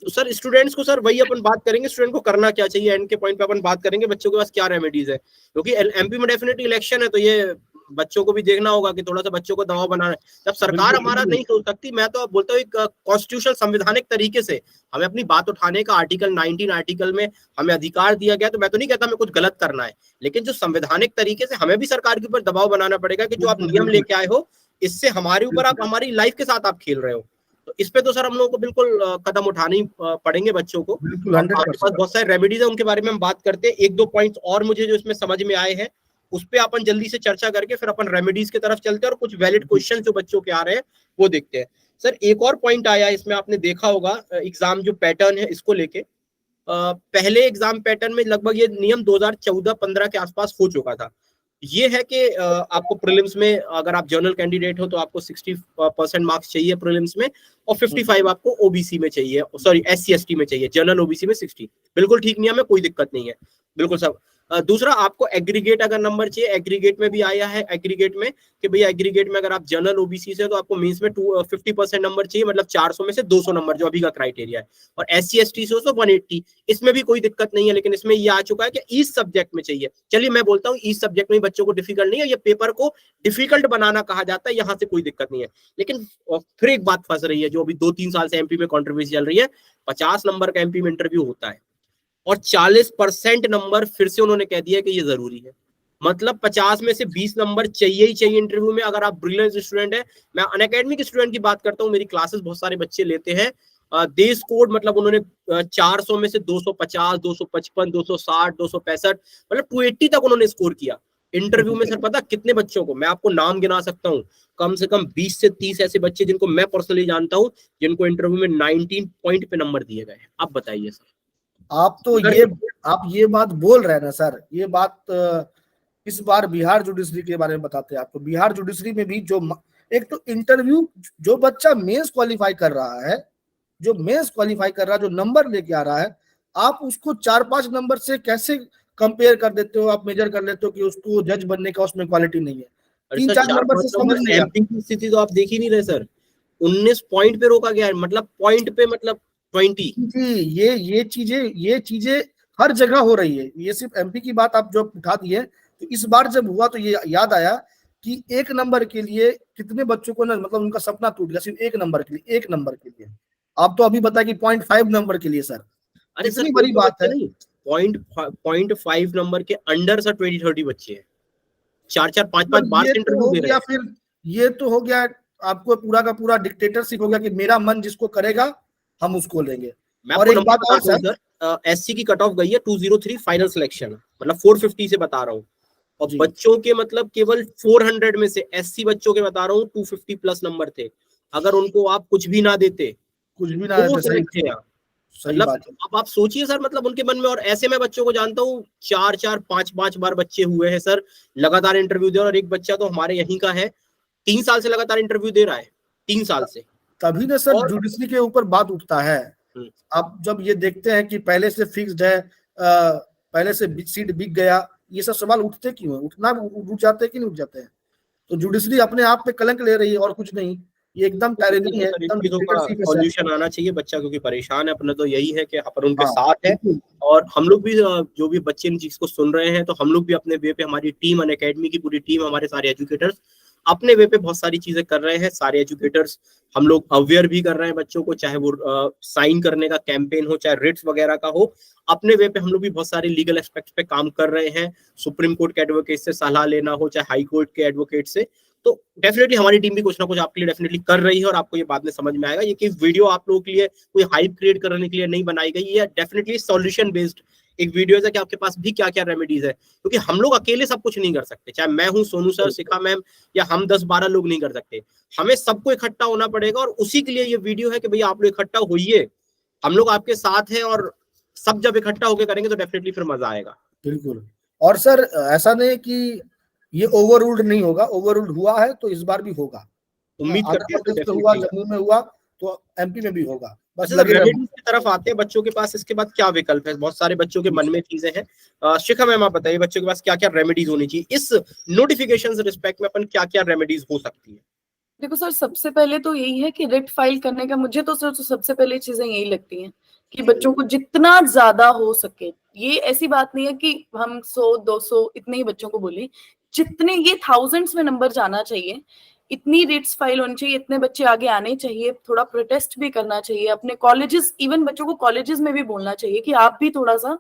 तो सर स्टूडेंट्स को, सर वही अपन बात करेंगे, स्टूडेंट को करना क्या चाहिए, एंड के पॉइंट पे अपन बात करेंगे बच्चों के पास क्या रेमेडीज है। क्योंकि एमपी में डेफिनेटली इलेक्शन है, तो ये बच्चों को भी देखना होगा कि थोड़ा सा बच्चों को दबाव बनाना है। जब सरकार हमारा नहीं सोच सकती, मैं तो बोलता हूँ एक कॉन्स्टिट्यूशनल संवैधानिक तरीके से हमें अपनी बात उठाने का आर्टिकल 19 आर्टिकल में हमें अधिकार दिया गया। तो मैं तो नहीं कहता हमें कुछ गलत करना है, लेकिन जो संवैधानिक तरीके से हमें भी सरकार के ऊपर दबाव बनाना पड़ेगा कि जो आप नियम लेके आए हो, इससे हमारे ऊपर आप हमारी लाइफ के साथ आप खेल रहे हो। तो इस पे तो सर हम लोगों को बिल्कुल कदम उठाने ही पड़ेंगे बच्चों को। बहुत सारे रेमेडीज है, उनके बारे में हम बात करते हैं। 1-2 पॉइंट्स और मुझे जो इसमें समझ में आए हैं, उस पे अपन जल्दी से चर्चा करके फिर अपन रेमेडीज की तरफ चलते हैं और कुछ वैलिड क्वेश्चन जो बच्चों के आ रहे हैं वो देखते हैं। सर एक और पॉइंट आया इसमें, आपने देखा होगा एग्जाम जो पैटर्न है इसको लेके। पहले एग्जाम पैटर्न में लगभग ये नियम 2014-15 के आसपास हो चुका था। ये है कि आपको प्रीलिम्स में अगर आप जनरल कैंडिडेट हो तो आपको 60% मार्क्स चाहिए प्रीलिम्स में, और 55 आपको ओबीसी में चाहिए, सॉरी SC/ST में चाहिए, जनरल ओबीसी में 60। बिल्कुल ठीक नियम है, कोई दिक्कत नहीं है, बिल्कुल सब। दूसरा, आपको एग्रीगेट अगर नंबर चाहिए, एग्रीगेट में भी आया है एग्रीगेट में कि भैया एग्रीगेट में अगर आप जनरल ओबीसी से तो आपको मेंस में 50% नंबर चाहिए, मतलब 400 में से 200 नंबर जो अभी का क्राइटेरिया है। और SC/ST से तो 180, इसमें भी कोई दिक्कत नहीं है। लेकिन इसमें ये आ चुका है कि ईच सब्जेक्ट में चाहिए। चलिए मैं बोलता हूँ ईच सब्जेक्ट में बच्चों को डिफिकल्ट नहीं है, ये पेपर को डिफिकल्ट बनाना कहा जाता है, यहाँ से कोई दिक्कत नहीं है। लेकिन फिर एक बात फंस रही है जो अभी 2-3 साल से एमपी में कंट्रोवर्सी चल रही है। 50 नंबर का एमपी में इंटरव्यू होता है और 40% नंबर फिर से उन्होंने कह दिया कि ये जरूरी है। मतलब 50 में से 20 नंबर चाहिए ही चाहिए इंटरव्यू में, अगर आप ब्रिलियंट स्टूडेंट है। मैं अनअकैडमी के स्टूडेंट की बात करता हूँ, मेरी क्लासेस बहुत सारे बच्चे लेते हैं। दे स्कोर्ड, मतलब उन्होंने 400 में से 250, 255, 260, 265, मतलब 280 तक उन्होंने स्कोर किया इंटरव्यू में। सर पता कितने बच्चों को, मैं आपको नाम गिना सकता हूँ, कम से कम 20 से 30 ऐसे बच्चे जिनको मैं पर्सनली जानता हूँ जिनको इंटरव्यू में 19 पॉइंट पे नंबर दिए गए हैं। आप बताइए सर। आप ये बात बोल रहे हैं ना सर, ये बात इस बार बिहार जुडिशरी के बारे में बताते हैं आपको। बिहार जुडिशरी में भी जो एक तो इंटरव्यू, जो बच्चा मेंस क्वालिफाई कर रहा है, जो नंबर लेके आ रहा है, आप उसको 4-5 नंबर से कैसे कंपेयर कर देते हो, आप मेजर कर लेते हो कि उसको जज बनने का उसमें क्वालिटी नहीं है। 3-4 नंबर से समझ नहीं आता। एमपी की स्थिति तो आप देख ही नहीं रहे सर, 19 पॉइंट पे रोका गया है, मतलब पॉइंट पे, मतलब 20 जी। ये चीजें हर जगह हो रही है। ये सिर्फ एमपी की बात आप जो उठा दी है, तो इस बार जब हुआ तो ये याद आया कि 1 नंबर के लिए कितने बच्चों को ना, मतलब उनका सपना टूट गया सिर्फ 1 नंबर के लिए। 1 नंबर के लिए आप तो अभी बताया कि 0.5 नंबर के लिए सर, अरे इतनी बड़ी बात है। 0.5 नंबर के अंडर सर 20-30 बच्चे हैं, 4-4, 5-5 बार से इंटरव्यू दे रहे हैं। फिर ये तो हो गया आपको पूरा का पूरा डिक्टेटरशिप हो गया कि मेरा मन जिसको करेगा हम उसको लेंगे। और एक बात और सर, एससी की कट ऑफ गई है 203 फाइनल सिलेक्शन, मतलब 450 से बता रहा हूँ, और बच्चों के मतलब केवल 400 में से एससी बच्चों के बता रहा हूँ 250 प्लस नंबर थे, अगर उनको आप कुछ भी ना देते कुछ भी ना तो वो रहते, सही सिलेक्ट थे यहाँ। सही मतलब बात है। अब आप सोचिए सर, मतलब उनके मन में, और ऐसे मैं बच्चों को जानता हूँ 4-4 5-5 बार बच्चे हुए हैं सर लगातार इंटरव्यू दे, और एक बच्चा तो हमारे यहीं का है 3 साल से लगातार इंटरव्यू दे रहा है, 3 साल से। तभी ना सर और जुडिशरी के ऊपर बात उठता है। आप जब ये देखते हैं कि पहले से फिक्स्ड है, पहले से सीट बिक गया, ये सब सवाल उठते क्यों है? उठ जाते हैं कि नहीं उठ जाते हैं? तो जुडिशरी अपने आप में कलंक ले रही है और कुछ नहीं, ये एकदम टायरनी है, सर इन एकदम चीजों का डिक्टेटरशिप है सर। सॉल्यूशन आना चाहिए, बच्चा क्योंकि परेशान है अपना, तो यही है कि अपन उनके हाँ, साथ है। बिल्कुल। और हम लोग भी जो भी बच्चे इन चीज को सुन रहे हैं, तो हम लोग भी अपने वे पे, हमारी टीम अनअकैडमी की पूरी टीम, हमारे सारे एजुकेटर्स अपने वे पे बहुत सारी चीजें कर रहे हैं। सारे एजुकेटर्स हम लोग अवेयर भी कर रहे हैं बच्चों को, चाहे वो साइन करने का कैंपेन हो, चाहे रिट्स वगैरह का हो। अपने वे पे हम लोग भी बहुत सारे लीगल एस्पेक्ट्स पे काम कर रहे हैं। सुप्रीम कोर्ट के एडवोकेट से सलाह लेना हो, चाहे हाई कोर्ट के एडवोकेट से, तो डेफिनेटली हमारी टीम भी कुछ ना कुछ आपके लिए डेफिनेटली कर रही है, और आपको ये बाद में समझ में आएगा। ये कि वीडियो आप लोगों के लिए कोई हाइप क्रिएट करने के लिए नहीं बनाई गई है, डेफिनेटली सॉल्यूशन बेस्ड एक वीडियो है कि आपके पास भी क्या क्या रेमेडीज है, क्योंकि हम लोग अकेले सब कुछ नहीं कर सकते। चाहे मैं हूं, सोनू सर, शिखा मैम, या हम 10-12 लोग नहीं कर सकते। हमें सबको इकट्ठा होना पड़ेगा, और उसी के लिए ये वीडियो है कि भैया आप लोग इकट्ठा होइए, हम लोग आपके साथ हैं, और सब जब इकट्ठा होकर करेंगे तो डेफिनेटली फिर मजा आएगा। बिल्कुल। और सर ऐसा नहीं कि ये ओवर रूल्ड नहीं होगा, ओवर रूल्ड हुआ है तो इस बार भी होगा। उम्मीद आंध्र करते हैं प्रदेश तो में हुआ, डेफिनेटली। जम्मू में हुआ, तो एमपी में भी होगा। बस अच्छा, लगे रहो। रेमेडीज की तरफ आते हैं, बच्चों के पास इसके बाद क्या विकल्प है? बहुत सारे बच्चों के मन में चीजें हैं। शिखा मैम आप बताइए, बच्चों के पास क्या क्या रेमेडीज होनी चाहिए इस नोटिफिकेशन से रिस्पेक्ट में, अपन क्या क्या रेमेडीज हो सकती है? देखो सर, सबसे पहले तो यही है कि रिट फाइल करने का, मुझे तो सर सबसे पहले चीजें यही लगती हैं कि बच्चों को जितना ज्यादा हो सके, ये ऐसी बात नहीं है कि हम 100-200 इतने ही बच्चों को बोले, जितने ये थाउजेंड्स में नंबर जाना चाहिए, इतनी रिट्स फाइल होनी चाहिए, इतने बच्चे आगे आने चाहिए, थोड़ा प्रोटेस्ट भी करना चाहिए अपने कॉलेजेस, इवन बच्चों को कॉलेजेस में भी बोलना चाहिए कि आप भी थोड़ा सा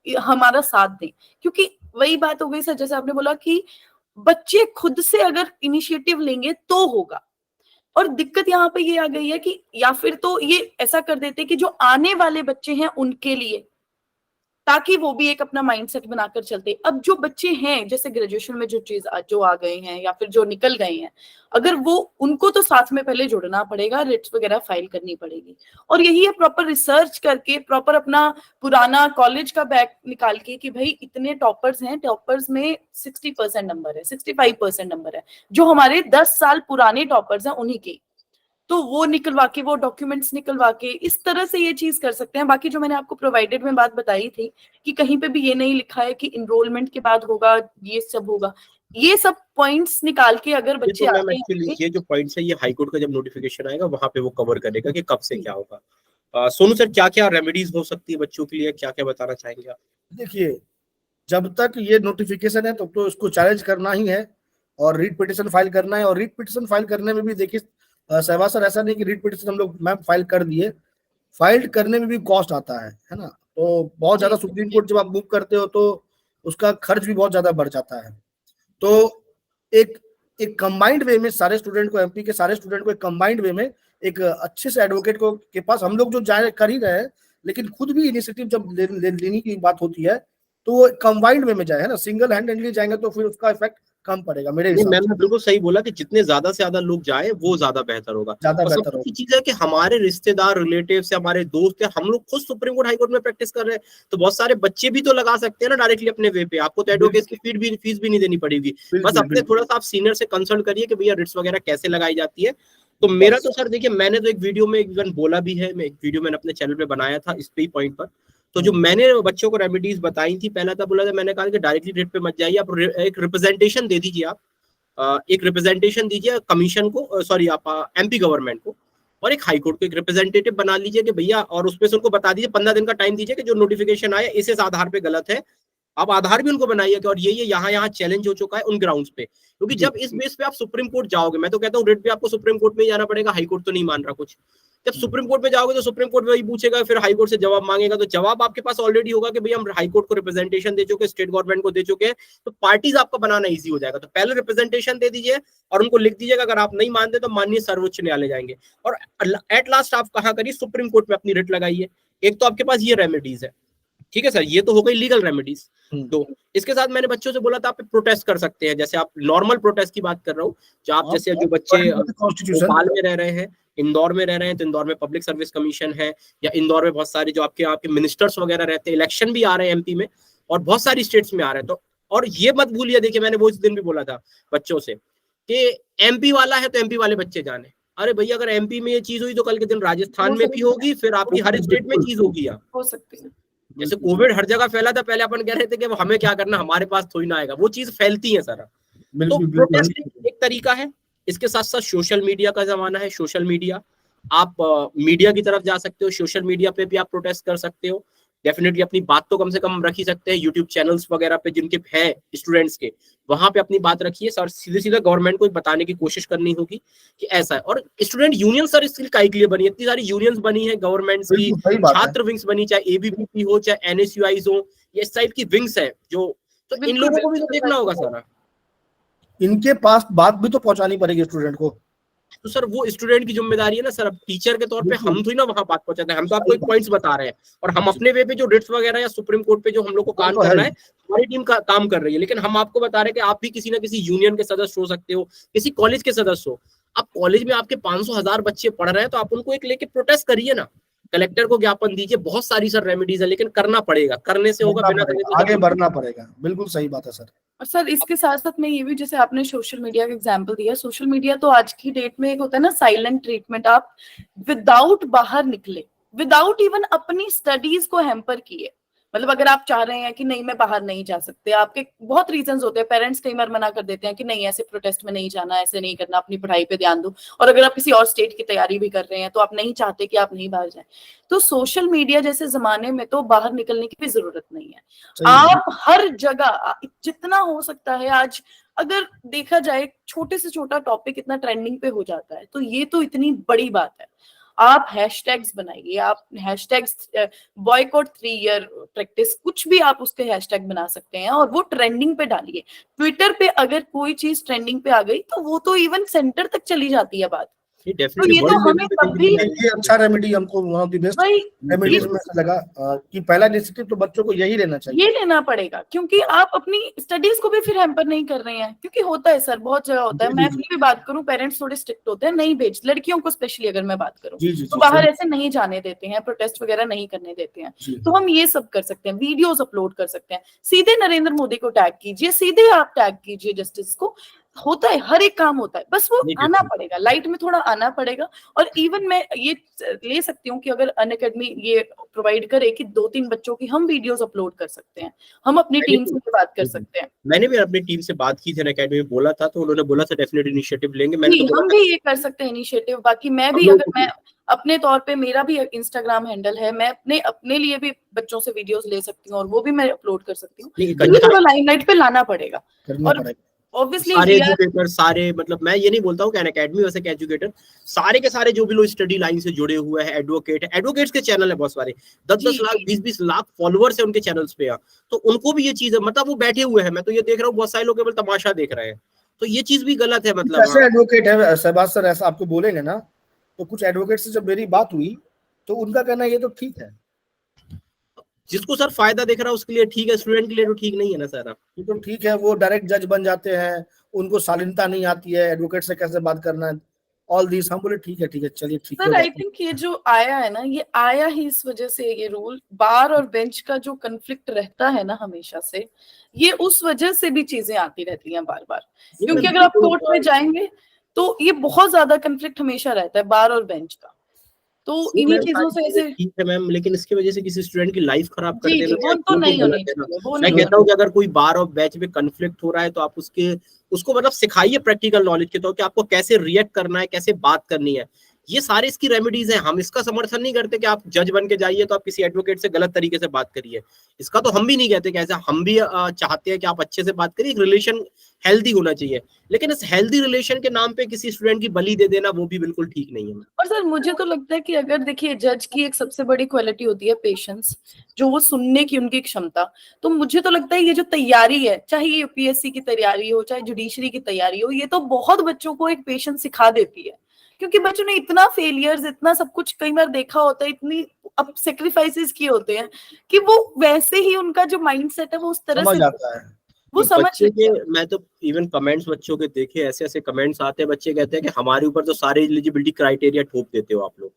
हमारा साथ दें। क्योंकि वही बात हो गई सर, जैसे आपने बोला कि बच्चे खुद से अगर इनिशिएटिव लेंगे तो होगा। और दिक्कत यहाँ पे ये आ गई है कि या फिर तो ये ऐसा कर देते कि जो आने वाले बच्चे हैं उनके लिए, ताकि वो भी एक अपना माइंडसेट बनाकर चलते। अब जो बच्चे हैं, जैसे ग्रेजुएशन में जो चीज जो आ गए हैं या फिर जो निकल गए हैं, अगर वो, उनको तो साथ में पहले जुड़ना पड़ेगा, रिट्स वगैरह फाइल करनी पड़ेगी। और यही है प्रॉपर रिसर्च करके, प्रॉपर अपना पुराना कॉलेज का बैग निकाल के कि भाई इतने टॉपर्स हैं, टॉपर्स में 60% नंबर है, 65% नंबर है, जो हमारे 10 साल पुराने टॉपर्स हैं उन्हीं के, तो वो निकलवा के, वो डॉक्यूमेंट्स निकलवा के, इस तरह से ये चीज कर सकते हैं। बाकी जो मैंने आपको प्रोवाइडेड में बात बताई थी कि कहीं पे भी ये नहीं लिखा है कि इनरोलमेंट के बाद होगा, ये सब होगा, ये सब पॉइंट्स निकाल के अगर ये बच्चे तो मैम आगे एक्चुअली आएंगे। ये जो पॉइंट्स है, ये हाई कोर्ट का जब नोटिफिकेशन आएगा वहां पे वो कवर करेगा कि कब से क्या होगा। सोनू सर, क्या क्या रेमेडीज हो सकती है बच्चों के लिए, क्या क्या बताना चाहेंगे आप? देखिए, जब तक ये नोटिफिकेशन है तब तो इसको चैलेंज करना ही है और रीट पिटिशन फाइल करना है। और रीट पिटिशन फाइल करने में भी देखिए सहवाग सर, ऐसा नहीं कि रीट पिटिशन हम लोग मैम फाइल कर दिए, फाइल करने में भी कॉस्ट आता है ना। तो बहुत ज्यादा सुप्रीम कोर्ट जब आप मूव करते हो तो उसका खर्च भी बहुत ज्यादा बढ़ जाता है। तो एक एक कंबाइंड वे में सारे स्टूडेंट को, एमपी के सारे स्टूडेंट को एक कंबाइंड वे में एक अच्छे से एडवोकेट को के पास हम लोग जो जाए कर ही रहे हैं, लेकिन खुद भी इनिशिएटिव जब लेने की बात होती है तो वो कंबाइंड वे में जाए, है ना। सिंगल हैंडेडली जाएंगे तो फिर उसका इफेक्ट कम पड़ेगा मेरे हिसाब से। मैंने बिल्कुल सही बोला कि जितने ज्यादा से ज्यादा लोग जाए वो ज्यादा बेहतर होगा। ज्यादा और बेहतर सबसे होगा। अच्छी चीज है कि हमारे रिश्तेदार, रिलेटिव से, हमारे दोस्त है, हम लोग खुद सुप्रीम कोर्ट, हाई कोर्ट में प्रैक्टिस कर रहे हैं, तो बहुत सारे बच्चे भी तो लगा सकते हैं ना डायरेक्टली अपने वे पे। आपको तो एडवोकेट की फीस भी नहीं देनी पड़ेगी। बस अपने थोड़ा सा आप सीनियर से कंसल्ट करिए कि भैया रिट्स वगैरह कैसे लगाई जाती है। तो मेरा तो सर देखिए, मैंने तो एक वीडियो में इवन बोला भी है, मैं एक वीडियो मैंने अपने चैनल पे बनाया था इस पे ही पॉइंट पर। तो जो मैंने बच्चों को रेमेडीज बताई थी, पहला था बोला था, मैंने कहा कि डायरेक्टली रिट पे मत जाइए, आप एक रिप्रेजेंटेशन दे दीजिए, आप एक रिप्रेजेंटेशन दीजिए कमीशन को, सॉरी आप एमपी गवर्नमेंट को, और एक हाई कोर्ट को एक रिप्रेजेंटेटिव बना लीजिए कि भैया, और उसमें से उनको बता दीजिए, 15 दिन का टाइम दीजिए कि जो नोटिफिकेशन आया इस आधार पे गलत है। आप आधार भी उनको बनाइए कि और ये यहाँ चैलेंज हो चुका है उन ग्राउंड्स पे। क्योंकि जब इस बेस पे आप सुप्रीम कोर्ट जाओगे, मैं तो कहता हूँ रिट पे आपको सुप्रीम कोर्ट में ही जाना पड़ेगा, हाई कोर्ट तो नहीं मान रहा कुछ। जब सुप्रीम कोर्ट में जाओगे तो सुप्रीम कोर्ट में वही पूछेगा, फिर हाई कोर्ट से जवाब मांगेगा, तो जवाब आपके पास ऑलरेडी होगा कि भैया हम हाई कोर्ट को रिप्रेजेंटेशन दे चुके, स्टेट गवर्नमेंट को दे चुके हैं, तो पार्टीज आपका बनाना ईजी हो जाएगा। तो पहले रिप्रेजेंटेशन दे दीजिए और उनको लिख दीजिएगा, अगर आप नहीं मानते तो माननीय सर्वोच्च न्यायालय जाएंगे, और एट लास्ट आप कहाँ करिए, सुप्रीम कोर्ट में अपनी रिट लगाइए। एक तो आपके पास ये रेमेडीज है। ठीक है सर, ये तो हो गई लीगल रेमेडीज। हम्म। तो इसके साथ मैंने बच्चों से बोला था आप प्रोटेस्ट कर सकते हैं, जैसे आप नॉर्मल प्रोटेस्ट की बात कर रहा हूँ, जो आप जैसे जो बच्चे कॉन्स्टिट्यूशन भोपाल में रह रहे हैं, इंदौर में रह रहे हैं, तो इंदौर में पब्लिक सर्विस कमीशन है, या इंदौर में बहुत सारे जो आपके मिनिस्टर्स वगैरह रहते हैं, इलेक्शन भी आ रहे हैं एमपी में और बहुत सारी स्टेट्स में आ रहे हैं। तो और ये मत भूलिए, देखिए मैंने वो इस दिन भी बोला था बच्चों से कि एमपी वाला है तो एमपी वाले बच्चे जाने। अरे भैया अगर एमपी में ये चीज हुई तो कल के दिन राजस्थान में भी होगी, फिर आपकी हर स्टेट में चीज होगी। यार हो सकती है, जैसे कोविड हर जगह फैला था, पहले अपन कह रहे थे कि हमें क्या करना, हमारे पास थोड़ी ना आएगा, वो चीज फैलती है सारा। तो प्रोटेस्ट एक तरीका है। इसके साथ साथ सोशल मीडिया का जमाना है, सोशल मीडिया आप मीडिया की तरफ जा सकते हो, सोशल मीडिया पे भी आप प्रोटेस्ट कर सकते हो। डेफिनेटली अपनी बात तो कम से कम रख ही सकते हैं, यूट्यूब चैनल्स वगैरह पे जिनके है स्टूडेंट्स के, वहां पे अपनी बात रखिए सर, सीधे सीधे गवर्नमेंट को बताने की कोशिश करनी होगी कि ऐसा है। और स्टूडेंट यूनियन सर इसके लिए के लिए बनी है, इतनी सारी यूनियंस बनी है गवर्नमेंट की, छात्र विंग्स बनी, चाहे एबीवीपी हो चाहे एनएसयूआईज हो, ये इस टाइप की विंग्स है जो, तो इन लोगों को भी तो देखना होगा सारा। इनके पास बात भी तो पहुंचानी पड़ेगी स्टूडेंट को। तो सर वो स्टूडेंट की जिम्मेदारी है ना सर, अब टीचर के तौर पे हम थोड़ी ना वहां बात पहुंचाते हैं, हम तो आपको एक पॉइंट्स बता रहे हैं, और हम अपने वे पे जो रिट्स वगैरह या सुप्रीम कोर्ट पे जो हम लोग को काम करना है, हमारी टीम का काम कर रही है, लेकिन हम आपको बता रहे हैं कि आप भी किसी ना किसी यूनियन के सदस्य हो सकते हो, किसी कॉलेज के सदस्य हो। आप कॉलेज में आपके 500,000 बच्चे पढ़ रहे हैं, तो आप उनको एक लेके प्रोटेस्ट करिए ना, कलेक्टर को ज्ञापन दीजिए, बहुत सारी सर रेमेडीज है, लेकिन करना पड़ेगा, करने से होगा, बिना करने से आगे बढ़ना पड़ेगा। बिल्कुल सही बात है सर। और सर इसके साथ साथ में ये भी, जैसे आपने सोशल मीडिया का एग्जांपल दिया, सोशल मीडिया तो आज की डेट में एक होता है ना साइलेंट ट्रीटमेंट, आप विदाउट बाहर निकले, विदाउट इवन अपनी स्टडीज को हैम्पर किए, मतलब अगर आप चाह रहे हैं कि नहीं मैं बाहर नहीं जा सकते, आपके बहुत रीजंस होते हैं, पेरेंट्स कई बार मना कर देते हैं कि नहीं ऐसे प्रोटेस्ट में नहीं जाना, ऐसे नहीं करना, अपनी पढ़ाई पे ध्यान दो, और अगर आप किसी और स्टेट की तैयारी भी कर रहे हैं तो आप नहीं चाहते कि आप नहीं बाहर जाएं, तो सोशल मीडिया जैसे जमाने में तो बाहर निकलने की भी जरूरत नहीं है। आप हर जगह जितना हो सकता है, आज अगर देखा जाए छोटे से छोटा टॉपिक इतना ट्रेंडिंग पे हो जाता है, तो ये तो इतनी बड़ी बात है। आप हैशटैग्स बनाइए, आप हैशटैग्स बॉयकॉट 3 ईयर प्रैक्टिस, कुछ भी आप उसके हैशटैग बना सकते हैं और वो ट्रेंडिंग पे डालिए। ट्विटर पे अगर कोई चीज ट्रेंडिंग पे आ गई तो वो तो इवन सेंटर तक चली जाती है बात। तो ये तो हमें कभी, ये अच्छा रेमेडी हमको one of the best remedies में से लगा कि पहला इनिशिएटिव तो बच्चों को यही लेना चाहिए, ये लेना पड़ेगा, क्योंकि आप अपनी स्टडीज को भी फिर हैम्पर नहीं कर रहे हैं। क्योंकि होता है सर, बहुत जगह होता है, मैं अपनी भी बात करूं, पेरेंट्स थोड़े स्ट्रिक्ट होते हैं, नहीं भेज, लड़कियों को स्पेशली अगर मैं बात करूं तो बाहर ऐसे नहीं जाने देते हैं, प्रोटेस्ट वगैरह नहीं करने देते हैं। तो हम ये सब कर सकते हैं, वीडियोस अपलोड कर सकते हैं, सीधे नरेंद्र मोदी को टैग कीजिए, सीधे आप टैग कीजिए जस्टिस को, होता है, हर एक काम होता है, बस वो आना पड़ेगा, लाइट में थोड़ा आना पड़ेगा। और इवन मैं ये ले सकती हूँ कि अगर अनअकैडमी ये प्रोवाइड करे कि 2-3 बच्चों की हम वीडियोस अपलोड कर सकते हैं, हम अपनी टीम से बात कर सकते हैं। मैंने भी अपनी टीम से बात की थी, अनअकैडमी में बोला था, तो उन्होंने बोला था डेफिनेट इनिशिएटिव लेंगे। मैंने तो हम भी ये कर सकते हैं इनिशिएटिव। बाकी मैं भी, अगर मैं अपने तौर पे, मेरा भी इंस्टाग्राम हैंडल है, मैं अपने लिए भी बच्चों से वीडियोस ले सकती हूँ और वो भी मैं अपलोड कर सकती हूँ। ये थोड़ा लाइमलाइट पे लाना पड़ेगा। और ऑब्वियसली सारे एजुकेटर, सारे, मतलब मैं ये नहीं बोलता हूँ कि अनअकैडमी वैसे के एजुकेटर, सारे के सारे जो भी लोग स्टडी लाइन से जुड़े हुए हैं, एडवोकेट है, एडवोकेट्स के चैनल है बहुत सारे, 10-10 लाख 20-20 लाख फॉलोअर्स है उनके चैनल्स पे, तो उनको भी ये चीज है, मतलब वो बैठे हुए हैं, मैं तो ये देख रहा हूँ बहुत सारे लोग केवल तमाशा देख रहे हैं, तो ये चीज भी गलत है। मतलब ऐसे एडवोकेट है शहबाज सर, ऐसा आपको बोलेंगे ना, तो कुछ एडवोकेट से जब मेरी बात हुई तो उनका कहना ये तो ठीक है, जिसको सर फायदा देख रहा है उसके लिए ठीक है, स्टूडेंट के लिए तो ठीक नहीं है ना सर। ये तो ठीक है, वो डायरेक्ट जज बन जाते हैं, उनको शालीनता नहीं आती है, एडवोकेट से कैसे बात करना है, ऑल दिस। हम बोले ठीक है चलिए ठीक है। सर आई थिंक ये जो आया है ना, ये आया ही इस वजह से, ये रूल बार और बेंच का जो कन्फ्लिक्ट रहता है ना हमेशा से, ये उस वजह से भी चीजें आती रहती हैं बार बार। क्योंकि अगर आप कोर्ट में जाएंगे तो ये बहुत ज्यादा कन्फ्लिक्ट हमेशा रहता है बार और बेंच का, तो इन्हीं चीजों से ऐसे ठीक है मैम, लेकिन इसकी वजह से किसी स्टूडेंट की लाइफ खराब कर देना वो तो नहीं होनी चाहिए। मैं कहता हूँ कि अगर कोई बार और बैच में कन्फ्लिक्ट हो रहा है तो आप उसको मतलब सिखाइए प्रैक्टिकल नॉलेज के तौर कि आपको कैसे रिएक्ट करना है, कैसे बात करनी है। ये सारे इसकी रेमेडीज हैं। हम इसका समर्थन नहीं करते कि आप जज बन के जाइए तो आप किसी एडवोकेट से गलत तरीके से बात करिए, इसका तो हम भी नहीं कहते कि ऐसा। हम भी चाहते हैं कि आप अच्छे से बात करिए, एक रिलेशन हेल्दी होना चाहिए, लेकिन इस हेल्दी रिलेशन के नाम पे किसी स्टूडेंट की बलि दे देना वो भी बिल्कुल ठीक नहीं है। और सर मुझे तो लगता है कि अगर देखिए, जज की एक सबसे बड़ी क्वालिटी होती है पेशेंस, जो वो सुनने की उनकी क्षमता। तो मुझे तो लगता है ये जो तैयारी है, चाहे ये यूपीएससी की तैयारी हो, चाहे जुडिशरी की तैयारी हो, ये तो बहुत बच्चों को एक पेशेंस सिखा देती है क्योंकि बच्चों ने इतना फेलियर्स, इतना सब कुछ कई बार देखा होता है, इतनी अब सेक्रीफाइसेस किए होते हैं कि वो वैसे ही उनका जो माइंडसेट है वो उस तरह समझ से आता है। वो ये समझ बच्चे लेते के, हैं। मैं तो इवन कमेंट्स बच्चों के देखे, ऐसे ऐसे कमेंट्स आते हैं, बच्चे कहते हैं कि हमारे ऊपर तो सारे एलिजिबिलिटी क्राइटेरिया ठोक देते हो आप लोग,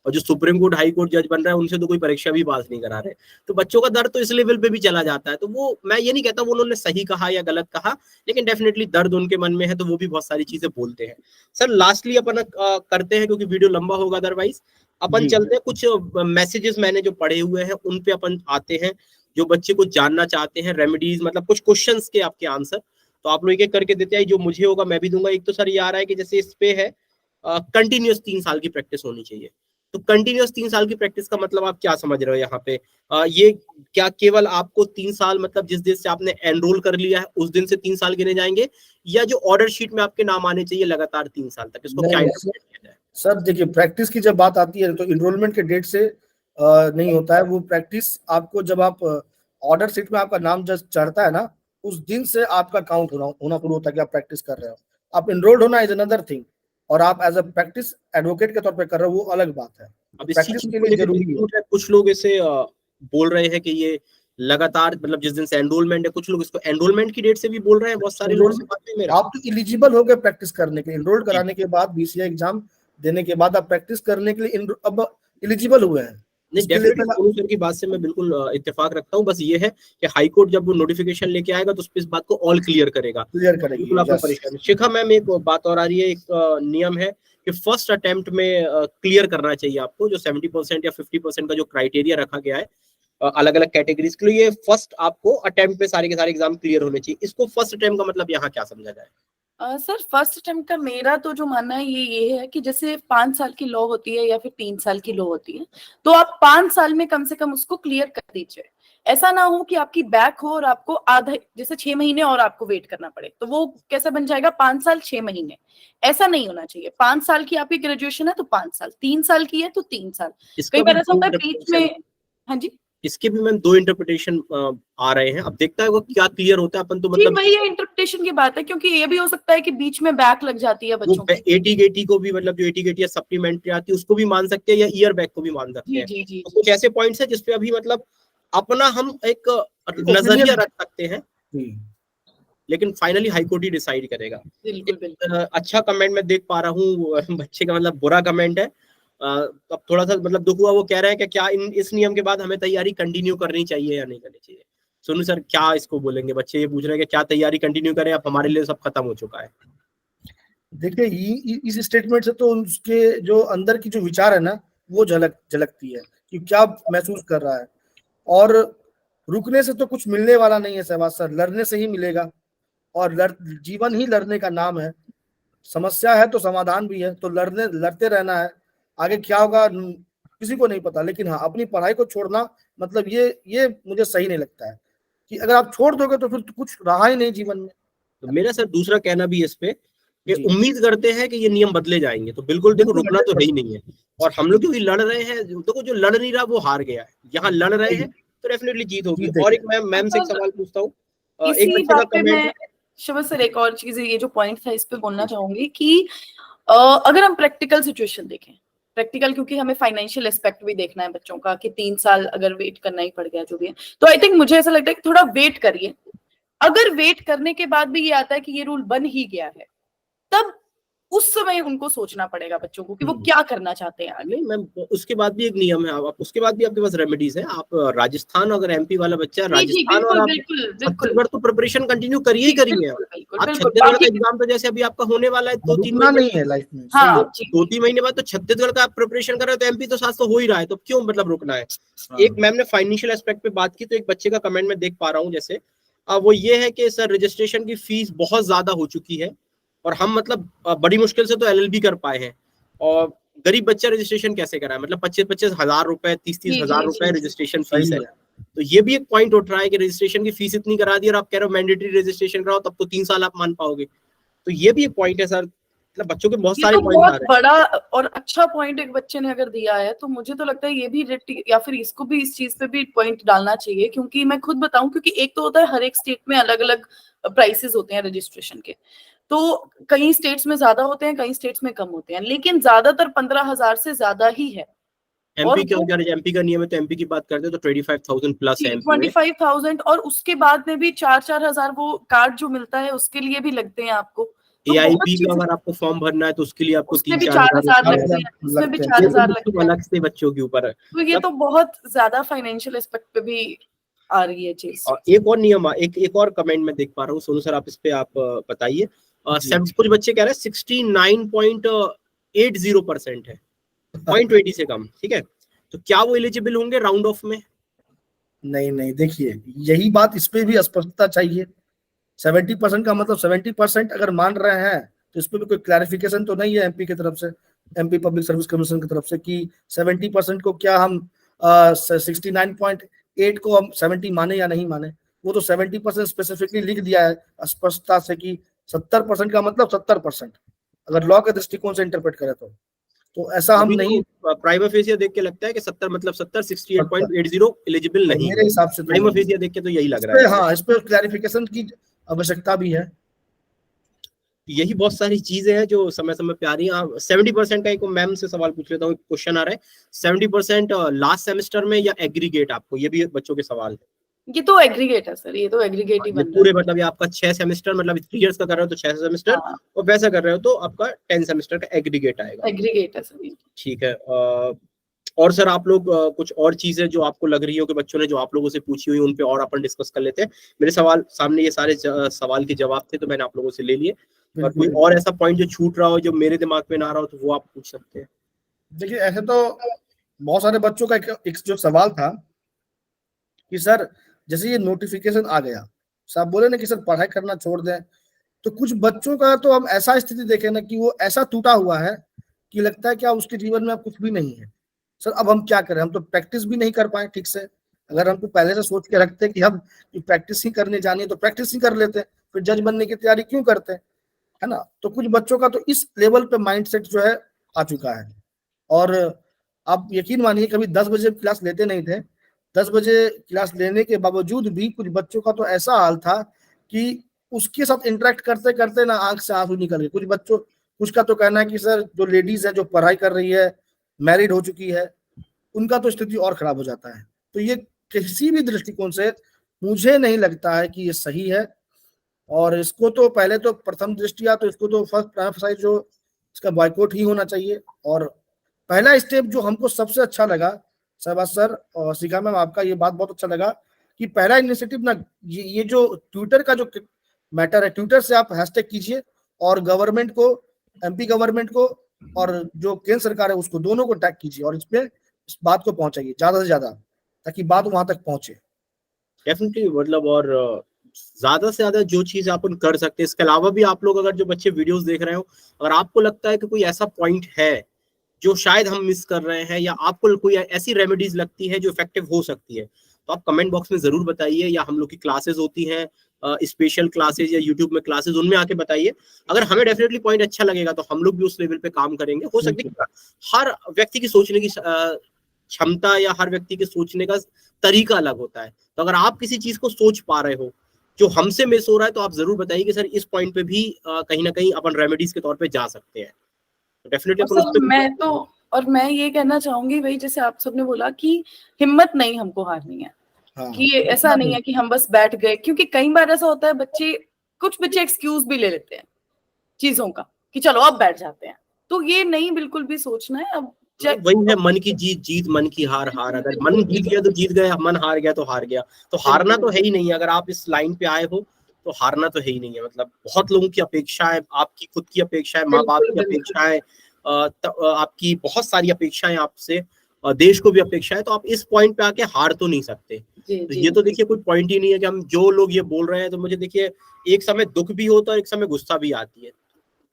और जो सुप्रीम कोर्ट हाई कोर्ट जज बन रहा है उनसे तो कोई परीक्षा भी पास नहीं करा रहे। तो बच्चों का दर्द तो इस लेवल पे भी चला जाता है। तो वो, मैं ये नहीं कहता वो उन्होंने सही कहा या गलत कहा, लेकिन डेफिनेटली दर्द उनके मन में है, तो वो भी बहुत सारी चीजें बोलते हैं। सर लास्टली अपन करते हैं, क्योंकि वीडियो लंबा होगा अदरवाइज, अपन जी। चलते हैं कुछ मैसेजेस मैंने जो पढ़े हुए हैं उन पे अपन आते हैं, जो बच्चे को जानना चाहते हैं, रेमेडीज, मतलब कुछ क्वेश्चंस के आपके आंसर। तो आप लोग एक एक करके देते हैं, जो मुझे होगा मैं भी दूंगा। एक तो सर ये आ रहा है कि जैसे इस पे है कंटिन्यूअस 3 साल की प्रैक्टिस होनी चाहिए, तो कंटिन्यूअस 3 साल की प्रैक्टिस का मतलब आप क्या समझ रहे हो यहाँ पे? ये क्या केवल आपको 3 साल, मतलब जिस दिन से आपने एनरोल कर लिया है उस दिन से 3 साल गिने जाएंगे, या जो ऑर्डर शीट में आपके नाम आने चाहिए लगातार 3 साल तक? इसको क्या नहीं इंटरप्रेट किया जाए? सर, देखिए प्रैक्टिस की जब बात आती है तो इनरोलमेंट के डेट से नहीं होता है वो प्रैक्टिस। आपको जब आप ऑर्डर शीट में आपका नाम जब चढ़ता है ना, उस दिन से आपका काउंट होना शुरू होता है कि आप प्रैक्टिस कर रहे हो। आप इनरोल्ड होना इज अनदर थिंग, और आप एज अ प्रैक्टिस एडवोकेट के तौर पे कर रहे हो, वो अलग बात है। अब इसी प्रैक्टिस चीज के को लिए लेकर जरूरी है। डिस्प्यूट है, कुछ लोग इसे बोल रहे हैं कि ये लगातार, मतलब जिस दिन से एनरोलमेंट है, कुछ लोग इसको एनरोलमेंट की डेट से भी बोल रहे हैं, बहुत सारे लोगों से बात हुई मेरा। आप तो एलिजिबल हो गए प्रैक्टिस करने के लिए, इनरोल कराने के बाद बीसीए एग्जाम देने के बाद आप प्रैक्टिस करने के लिए अब एलिजिबल हुए हैं। नहीं, इसके लिए डेफिनेटली सोनू सर की बात से मैं बिल्कुल इत्तेफाक रखता हूँ। बस ये है कि हाई कोर्ट जब वो नोटिफिकेशन लेके आएगा तो उस पे इस बात को ऑल क्लियर करेगा, क्लियर करेगी। बिल्कुल आपको परेशानी। शिखा मैम, एक बात और आ रही है, एक नियम है कि फर्स्ट अटेम्प्ट में क्लियर करना चाहिए आपको, जो 70% या 50% का जो क्राइटेरिया रखा गया है अलग अलग कैटेगरीज के लिए, ये फर्स्ट आपको अटेम्प्ट में सारे के सारे एग्जाम क्लियर होने चाहिए। इसको फर्स्ट अटेम्प्ट का मतलब यहाँ क्या समझा जाए? सर फर्स्ट अटेम्प्ट का मेरा तो जो मानना है ये है कि जैसे 5 साल की लॉ होती है या फिर 3 साल की लॉ होती है, तो आप 5 साल में कम से कम उसको क्लियर कर दीजिए। ऐसा ना हो कि आपकी बैक हो और आपको आधा, जैसे 6 महीने और आपको वेट करना पड़े, तो वो कैसा बन जाएगा 5 साल 6 महीने। ऐसा नहीं होना चाहिए। 5 साल की आपकी ग्रेजुएशन है तो 5 साल, 3 साल की है तो 3 साल। कई बार ऐसा होता है बीच में। हाँ जी, इसके भी मैम 2 इंटरप्रिटेशन आ रहे हैं, अब देखता है वो क्या क्लियर होता है। अपन तो जी मतलब वही है, इंटरप्रिटेशन की बात है, क्योंकि ये भी हो सकता है कि बीच में बैक लग जाती है बच्चों की। एटी गेटी को भी, मतलब जो एटी गेटी या सप्लीमेंट्री आती है उसको भी मान सकते हैं, या ईयर बैक को भी मान सकते जी हैं। जी जी तो कुछ ऐसे पॉइंट्स है जिसपे अभी मतलब अपना हम एक नजरिया रख सकते हैं, लेकिन फाइनली हाईकोर्ट ही डिसाइड करेगा। बिल्कुल बिल्कुल। अच्छा कमेंट मैं देख पा रहा हूँ बच्चे का, मतलब बुरा कमेंट है। अब थोड़ा सा मतलब दुख हुआ, वो कह रहे हैं कि क्या इस नियम के बाद हमें तैयारी कंटिन्यू करनी चाहिए या नहीं करनी चाहिए? सोनू सर क्या इसको बोलेंगे? बच्चे ये पूछ रहे हैं कि क्या तैयारी कंटिन्यू करें, अब हमारे लिए सब खत्म हो चुका है। देखिए इस स्टेटमेंट से तो उसके जो अंदर की जो विचार है ना, वो झलकती है कि क्या महसूस कर रहा है। और रुकने से तो कुछ मिलने वाला नहीं है सहवाग सर, लड़ने से ही मिलेगा। और जीवन ही लड़ने का नाम है। समस्या है तो समाधान भी है, तो लड़ते रहना है। आगे क्या होगा किसी को नहीं पता, लेकिन हाँ अपनी पढ़ाई को छोड़ना मतलब ये मुझे सही नहीं लगता है कि अगर आप छोड़ दोगे तो फिर तो कुछ रहा ही नहीं जीवन में। तो मेरा सर दूसरा कहना भी इस पे कि उम्मीद करते हैं कि ये नियम बदले जाएंगे, तो बिल्कुल देखो रुकना तो है ही नहीं है। और हम लोग क्योंकि लड़ रहे हैं, देखो जो लड़ नहीं रहा वो हार गया है, यहाँ लड़ रहे हैं तो डेफिनेटली जीत होगी। और एक मैम से एक सवाल पूछता हूँ, एक इसी बच्चे का बात पे कमेंट। मैं शिव सर एक और चीज, ये जो पॉइंट था इस पे बोलना चाहूंगी कि अगर हम प्रैक्टिकल सिचुएशन देखें, प्रैक्टिकल क्योंकि हमें फाइनेंशियल एस्पेक्ट भी देखना है बच्चों का कि 3 साल अगर वेट करना ही पड़ गया जो भी है, तो आई थिंक मुझे ऐसा लगता है कि थोड़ा वेट करिए। अगर वेट करने के बाद भी ये आता है कि ये रूल बन ही गया है, तब उस समय उनको सोचना पड़ेगा बच्चों को कि वो क्या करना चाहते हैं आगे। नहीं मैम, उसके बाद भी एक नियम है, आप उसके बाद भी आपके पास रेमेडीज है। आप राजस्थान, अगर एमपी वाला बच्चा राजस्थान और आप छत्तीसगढ़, तो प्रिपरेशन कंटिन्यू करिए ही करिए। आप छत्तीसगढ़ का एग्जाम तो जैसे अभी आपका होने वाला है 2-3 महीने नहीं है लाइफ में। हाँ, 2-3 महीने बाद तो छत्तीसगढ़ का आप प्रिपरेशन कर रहे हो, तो एमपी तो साथ तो हो ही रहा है, तो क्यों मतलब रुकना है? एक मैम ने फाइनेंशियल एस्पेक्ट पे बात की, तो एक बच्चे का कमेंट में देख पा रहा हूँ जैसे, वो ये है कि सर रजिस्ट्रेशन की फीस बहुत ज्यादा हो चुकी है, और हम मतलब बड़ी मुश्किल से तो एलएलबी कर पाए हैं, और गरीब बच्चा रजिस्ट्रेशन कैसे कराए? मतलब 25-25 हजार रुपए, 30-30 हजार रुपए रजिस्ट्रेशन फीस है। तो ये भी एक पॉइंट उठ रहा है कि रजिस्ट्रेशन की फीस इतनी करा दी और आप कह रहे हो मैंडेटरी रजिस्ट्रेशन कराओ, तब तो 3 साल आप मान पाओगे। तो ये भी एक पॉइंट है सर, मतलब बच्चों के बहुत सारे पॉइंट आ रहे हैं। बड़ा और अच्छा पॉइंट एक बच्चे ने अगर दिया है, तो मुझे तो लगता है ये भी या फिर इसको भी इस चीज पे भी पॉइंट डालना चाहिए। क्योंकि मैं खुद बताऊं, क्योंकि एक तो होता है हर एक स्टेट में अलग अलग प्राइसेस होते हैं रजिस्ट्रेशन के, तो कई स्टेट्स में ज्यादा होते हैं, कई स्टेट्स में कम होते हैं, लेकिन ज्यादातर 15,000 से ज्यादा ही है। एमपी के अगर एमपी का नियम है तो एमपी की बात करते हैं तो 25,000 प्लस है एमपी में। 25,000 और उसके बाद में भी 4-4 हजार वो कार्ड जो मिलता है उसके लिए भी लगते हैं आपको। तो एआईबी का अगर आपको फॉर्म भरना है तो उसके लिए आपको 3-4 हजार लगते हैं, उसमें भी 4 हजार लगते हैं, अलग से बच्चों के ऊपर है। तो ये तो बहुत ज्यादा फाइनेंशियल एस्पेक्ट पे भी आ रही है चीज। एक और नियम, एक और कमेंट में देख पा रहा हूँ, सोनू सर आप इस पे आप बताइए। कुछ बच्चे कह रहे हैं 69.80% है, 0.20 से कम, ठीक है, तो क्या वो एलिजिबल होंगे राउंड ऑफ में? नहीं, देखिए यही बात, इस पे भी स्पष्टता चाहिए। 70% का मतलब 70% अगर मान रहे हैं तो इस पे भी कोई क्लैरिफिकेशन तो नहीं है एमपी की तरफ से, एमपी पब्लिक सर्विस कमीशन की तरफ से, कि 70% को क्या हम 69.8 को हम 70 माने या नहीं माने। वो तो 70% स्पेसिफिकली लिख दिया है स्पष्टता से कि 70% का मतलब 70%, अगर लॉ के दृष्टिकोण से इंटरप्रेट करें तो ऐसा हम नहीं। प्राइमा फेसिया देख के लगता है कि 70 मतलब 70, 68.80 एलिजिबल नहीं, मेरे हिसाब से प्राइमा फेसिया देख के तो यही लग रहा है। हाँ, इस पे क्लैरिफिकेशन की आवश्यकता भी है। यही बहुत सारी चीजें हैं जो समय समय पे आ रही हैं। 70% का एक मैम से सवाल पूछ लेता हूँ, क्वेश्चन आ रहा है, 70% लास्ट सेमेस्टर में या एग्रीगेट आपको, ये भी बच्चों के सवाल है। ये तो एग्रीगेट है सर, ये तो एग्रीगेट ही बन रहा है। पूरे मतलब ये आपका 6 सेमेस्टर, मतलब 3 इयर्स का कर रहे हो तो 6 सेमेस्टर, और वैसा कर रहे हो तो आपका 10 सेमेस्टर का एग्रीगेट आएगा। एग्रीगेट है सर, ठीक है। और सर आप लोग कुछ और चीजें जो आपको लग रही हो कि बच्चों ने जो आप लोगों से पूछी हुई उन पे और अपन डिस्कस कर लेते हैं। मेरे सवाल सामने, ये सारे सवाल के जवाब थे तो मैंने आप लोगों से ले लिए, और कोई और ऐसा पॉइंट जो छूट रहा हो जो मेरे दिमाग में ना आ रहा हो तो वो आप पूछ सकते हैं। देखिए ऐसे तो बहुत सारे बच्चों का एक जो सवाल था कि सर जैसे ये नोटिफिकेशन आ गया, साहब बोले ना कि सर पढ़ाई करना छोड़ दें, तो कुछ बच्चों का तो हम ऐसा स्थिति देखे ना कि वो ऐसा टूटा हुआ है कि लगता है कि अब उसके जीवन में अब कुछ भी नहीं है। सर अब हम क्या करें, हम तो प्रैक्टिस भी नहीं कर पाए ठीक से। अगर हम तो पहले से सोच के रखते कि हम प्रैक्टिस ही करने जानी है तो प्रैक्टिस ही कर लेते, फिर जज बनने की तैयारी क्यों करते, है ना। तो कुछ बच्चों का तो इस लेवल पे माइंडसेट जो है आ चुका है। और आप यकीन मानिए कभी 10 बजे क्लास लेते नहीं थे, 10 बजे क्लास लेने के बावजूद भी कुछ बच्चों का तो ऐसा हाल था कि उसके साथ इंटरेक्ट करते करते ना आंख से आंसू निकल गए। कुछ का तो कहना है कि सर जो लेडीज है जो पढ़ाई कर रही है, मैरिड हो चुकी है, उनका तो स्थिति और खराब हो जाता है। तो ये किसी भी दृष्टिकोण से मुझे नहीं लगता है कि ये सही है। और इसको तो पहले तो प्रथम दृष्टिया तो इसको तो फर्स्ट प्राइम जो इसका बॉयकॉट ही होना चाहिए। और पहला स्टेप जो हमको सबसे अच्छा लगा शहबाज सर और शिखा मैम, आपका ये बात बहुत अच्छा लगा कि पहला इनिशिएटिव ना ये जो ट्विटर का जो मैटर है, ट्विटर से आप हैशटैग कीजिए और गवर्नमेंट को, एमपी गवर्नमेंट को और जो केंद्र सरकार है उसको, दोनों को टैग कीजिए और इस बात को पहुंचाइए ज्यादा से ज्यादा, ताकि बात वहां तक पहुंचे। डेफिनेटली, मतलब और ज्यादा से ज्यादा जो चीज आप कर सकते हैं। इसके अलावा भी आप लोग अगर जो बच्चे वीडियोस देख रहे हो, अगर आपको लगता है कि कोई ऐसा पॉइंट है जो शायद हम मिस कर रहे हैं, या आपको कोई ऐसी रेमेडीज लगती है जो इफेक्टिव हो सकती है, तो आप कमेंट बॉक्स में जरूर बताइए, या हम लोग की क्लासेस होती हैं स्पेशल क्लासेस या यूट्यूब में क्लासेस, उनमें आके बताइए। अगर हमें डेफिनेटली पॉइंट अच्छा लगेगा तो हम लोग भी उस लेवल पे काम करेंगे। हो सकता है हर व्यक्ति की सोचने की क्षमता या हर व्यक्ति के सोचने का तरीका अलग होता है, तो अगर आप किसी चीज को सोच पा रहे हो जो हमसे मिस हो रहा है तो आप जरूर बताइए कि सर इस पॉइंट पे भी कहीं ना कहीं अपन रेमेडीज के तौर पे जा सकते हैं। डेफिनेटली मैं ये कहना चाहूंगी भाई, जैसे आप सबने बोला कि हिम्मत नहीं हमको हारनी है। हाँ, कि ऐसा नहीं है कि हम बस बैठ गए, क्योंकि कई बार ऐसा होता है कुछ बच्चे एक्सक्यूज भी ले लेते हैं चीजों का कि चलो अब बैठ जाते हैं, तो ये नहीं बिल्कुल भी सोचना है। अब वही है, मन की जीत मन की हार। अगर मन जीत गया तो जीत गया, मन हार गया तो हार गया, तो हारना तो है ही नहीं। अगर आप इस लाइन पे आए हो तो हारना तो है ही नहीं है। मतलब बहुत लोगों की अपेक्षाएं, आपकी खुद की अपेक्षाएं, माँ बाप की अपेक्षाएं, आपकी बहुत सारी अपेक्षाएं आपसे, देश को भी अपेक्षा है, तो आप इस पॉइंट पे आके हार तो नहीं सकते। तो ये तो देखिए कोई पॉइंट ही नहीं है कि हम जो लोग ये बोल रहे हैं। तो मुझे देखिए एक समय दुख भी होता है और एक समय गुस्सा भी आती है।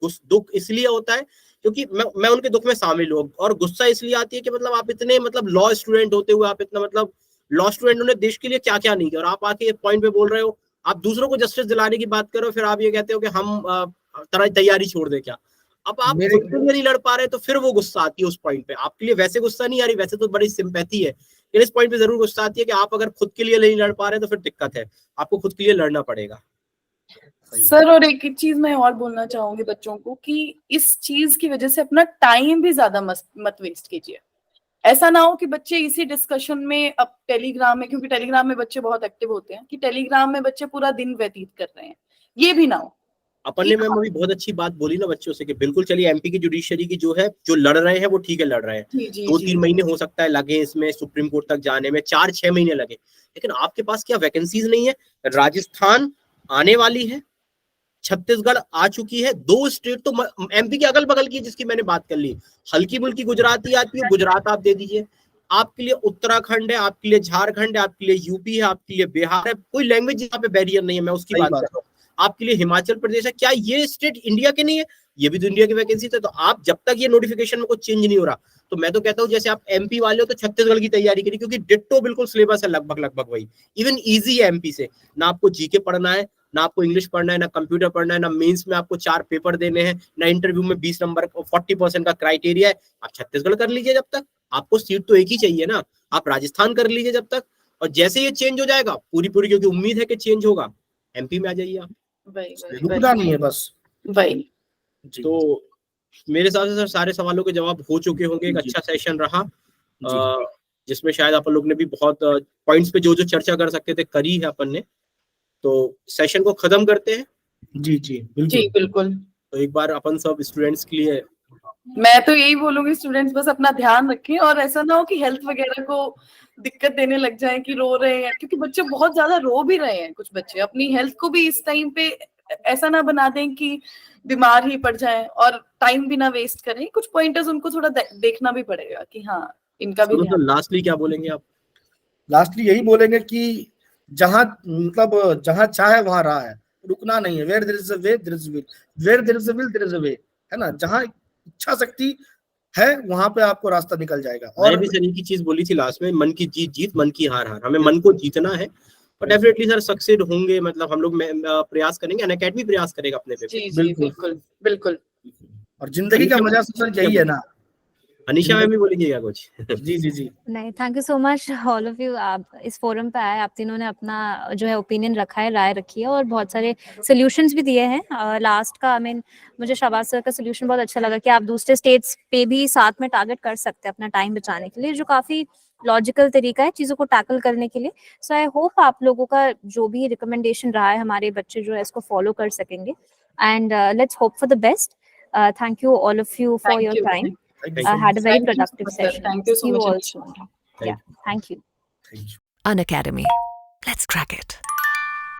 दुख इसलिए होता है क्योंकि मैं उनके दुख में शामिल हूँ, और गुस्सा इसलिए आती है कि मतलब आप इतने मतलब लॉ स्टूडेंट होते हुए आप इतना मतलब लॉ स्टूडेंट ने देश के लिए क्या क्या नहीं किया, और आप आके एक पॉइंट पे बोल रहे हो, आप दूसरों को जस्टिस दिलाने की बात करो, फिर आप ये कहते हो कि हम तैयारी छोड़ दे क्या। अब आप खुद के लिए नहीं लड़ पा रहे तो फिर वो गुस्सा आती है उस पॉइंट पे। आपके लिए वैसे गुस्सा नहीं आ रही, वैसे तो बड़ी सिंपैथी है, लेकिन इस पॉइंट पे जरूर गुस्सा आती है कि आप अगर खुद के लिए नहीं लड़ पा रहे तो फिर दिक्कत है, आपको खुद के लिए लड़ना पड़ेगा। सर और एक चीज मैं और बोलना चाहूंगी बच्चों को कि इस चीज की वजह से अपना टाइम भी ज्यादा मत वेस्ट कीजिए। ऐसा ना हो कि बच्चे इसी डिस्कशन में अब टेलीग्राम में, क्योंकि टेलीग्राम में बच्चे बहुत एक्टिव होते हैं, कि टेलीग्राम में बच्चे पूरा दिन व्यतीत कर रहे हैं, ये भी ना हो। अपन ने मैम अभी बहुत अच्छी बात बोली ना बच्चों से कि बिल्कुल चलिए एमपी की जुडिशरी की जो है, जो लड़ रहे हैं वो ठीक है लड़ रहे हैं, 2-3 महीने हो सकता है लगे इसमें सुप्रीम कोर्ट तक जाने में, 4-6 महीने लगे, लेकिन आपके पास क्या वैकेंसीज नहीं है? राजस्थान आने वाली है, छत्तीसगढ़ आ चुकी है, 2 स्टेट तो एमपी के अगल बगल की जिसकी मैंने बात कर ली, हल्की मुल्की गुजरात ही आती है, गुजरात आप दे दीजिए, आपके लिए उत्तराखंड है, आपके लिए झारखंड है, आपके लिए यूपी है, आपके लिए बिहार है, कोई लैंग्वेज यहाँ पे बैरियर नहीं है, मैं उसकी बात कर रहा हूँ। आपके लिए हिमाचल प्रदेश है, क्या ये स्टेट इंडिया के नहीं है? ये भी तो इंडिया की वैकेंसी है। तो आप जब तक ये नोटिफिकेशन में कुछ चेंज नहीं हो रहा, तो मैं तो कहता हूँ जैसे आप एमपी वाले हो तो छत्तीसगढ़ की तैयारी करिए, क्योंकि डिट्टो बिल्कुल सिलेबस है लगभग वही, इवन इजी है एमपी से। ना आपको जीके पढ़ना है, ना आपको इंग्लिश पढ़ना है, ना कंप्यूटर पढ़ना है, ना मेंस में आपको 4 पेपर देने हैं, ना इंटरव्यू में 20 नंबर 40% का क्राइटेरिया है। आप छत्तीसगढ़ कर लीजिए, जब तक आपको सीट तो एक ही चाहिए ना, आप राजस्थान कर लीजिए जब तक, और जैसे ये चेंज हो जाएगा पूरी क्योंकि उम्मीद है कि चेंज होगा, एमपी में आ जाइए आप, रुकना नहीं है बस वही। तो मेरे हिसाब से सर सारे सवालों के जवाब हो चुके होंगे। एक अच्छा सेशन रहा जिसमें शायद अपन लोग ने भी बहुत पॉइंट्स पे जो चर्चा कर सकते थे करी है अपन ने। तो सेशन को खत्म करते हैं। जी बिल्कुल। तो एक बार अपन सब स्टूडेंट्स के लिए मैं तो यही बोलूंगी, स्टूडेंट्स बस अपना ध्यान रखें और ऐसा ना हो कि हेल्थ वगैरह को दिक्कत देने लग जाए कि रो रहे हैं, क्योंकि बच्चे बहुत ज्यादा रो भी रहे हैं। कुछ बच्चे अपनी हेल्थ को भी इस टाइम पे ऐसा ना बना दें कि बीमार ही पड़ जाएं और टाइम भी ना वेस्ट करें। कुछ पॉइंटर्स उनको थोड़ा देखना भी पड़ेगा कि हाँ इनका भी तो लास्टली क्या बोलेंगे आप? लास्टली यही बोलेंगे कि जहां मतलब जहां चाहे वहां राह है, रुकना नहीं है। Where there is a way there is a will, where there is a will there is a way, है ना। जहां इच्छा शक्ति है वहां पे आपको रास्ता निकल जाएगा। और भी सर की चीज बोली थी लास्ट में, मन की जीत मन की हार। हमें मन को जीतना है और डेफिनेटली सर सक्सेड होंगे, मतलब हम लोग प्रयास करेंगे, अनअकैडमी प्रयास करेगा अपने पे। जी बिल्कुल। और जिंदगी का मजा सर यही है ना। अनीशा मैम भी बोलेंगे क्या कुछ? जी नहीं, thank you so much all of you. आप इस फोरम पे आए, आप तीनों ने अपना जो है ओपिनियन रखा है, राय रखी है और बहुत सारे सोल्यूशंस भी दिए हैं। लास्ट का मुझे शाबाज सर का सोल्यूशन बहुत अच्छा लगा कि आप दूसरे स्टेट्स पे भी साथ में टारगेट कर सकते हैं अपना टाइम बचाने के लिए, जो काफी लॉजिकल तरीका है चीजों को टैकल करने के लिए। सो आई होप आप लोगों का जो भी रिकमेंडेशन रहा है, हमारे बच्चे जो है इसको फॉलो कर सकेंगे and let's hope for the best. Thank you all of you for your time. Had a very productive session. Thank you so much. Yeah, thank you. Unacademy. Let's crack it.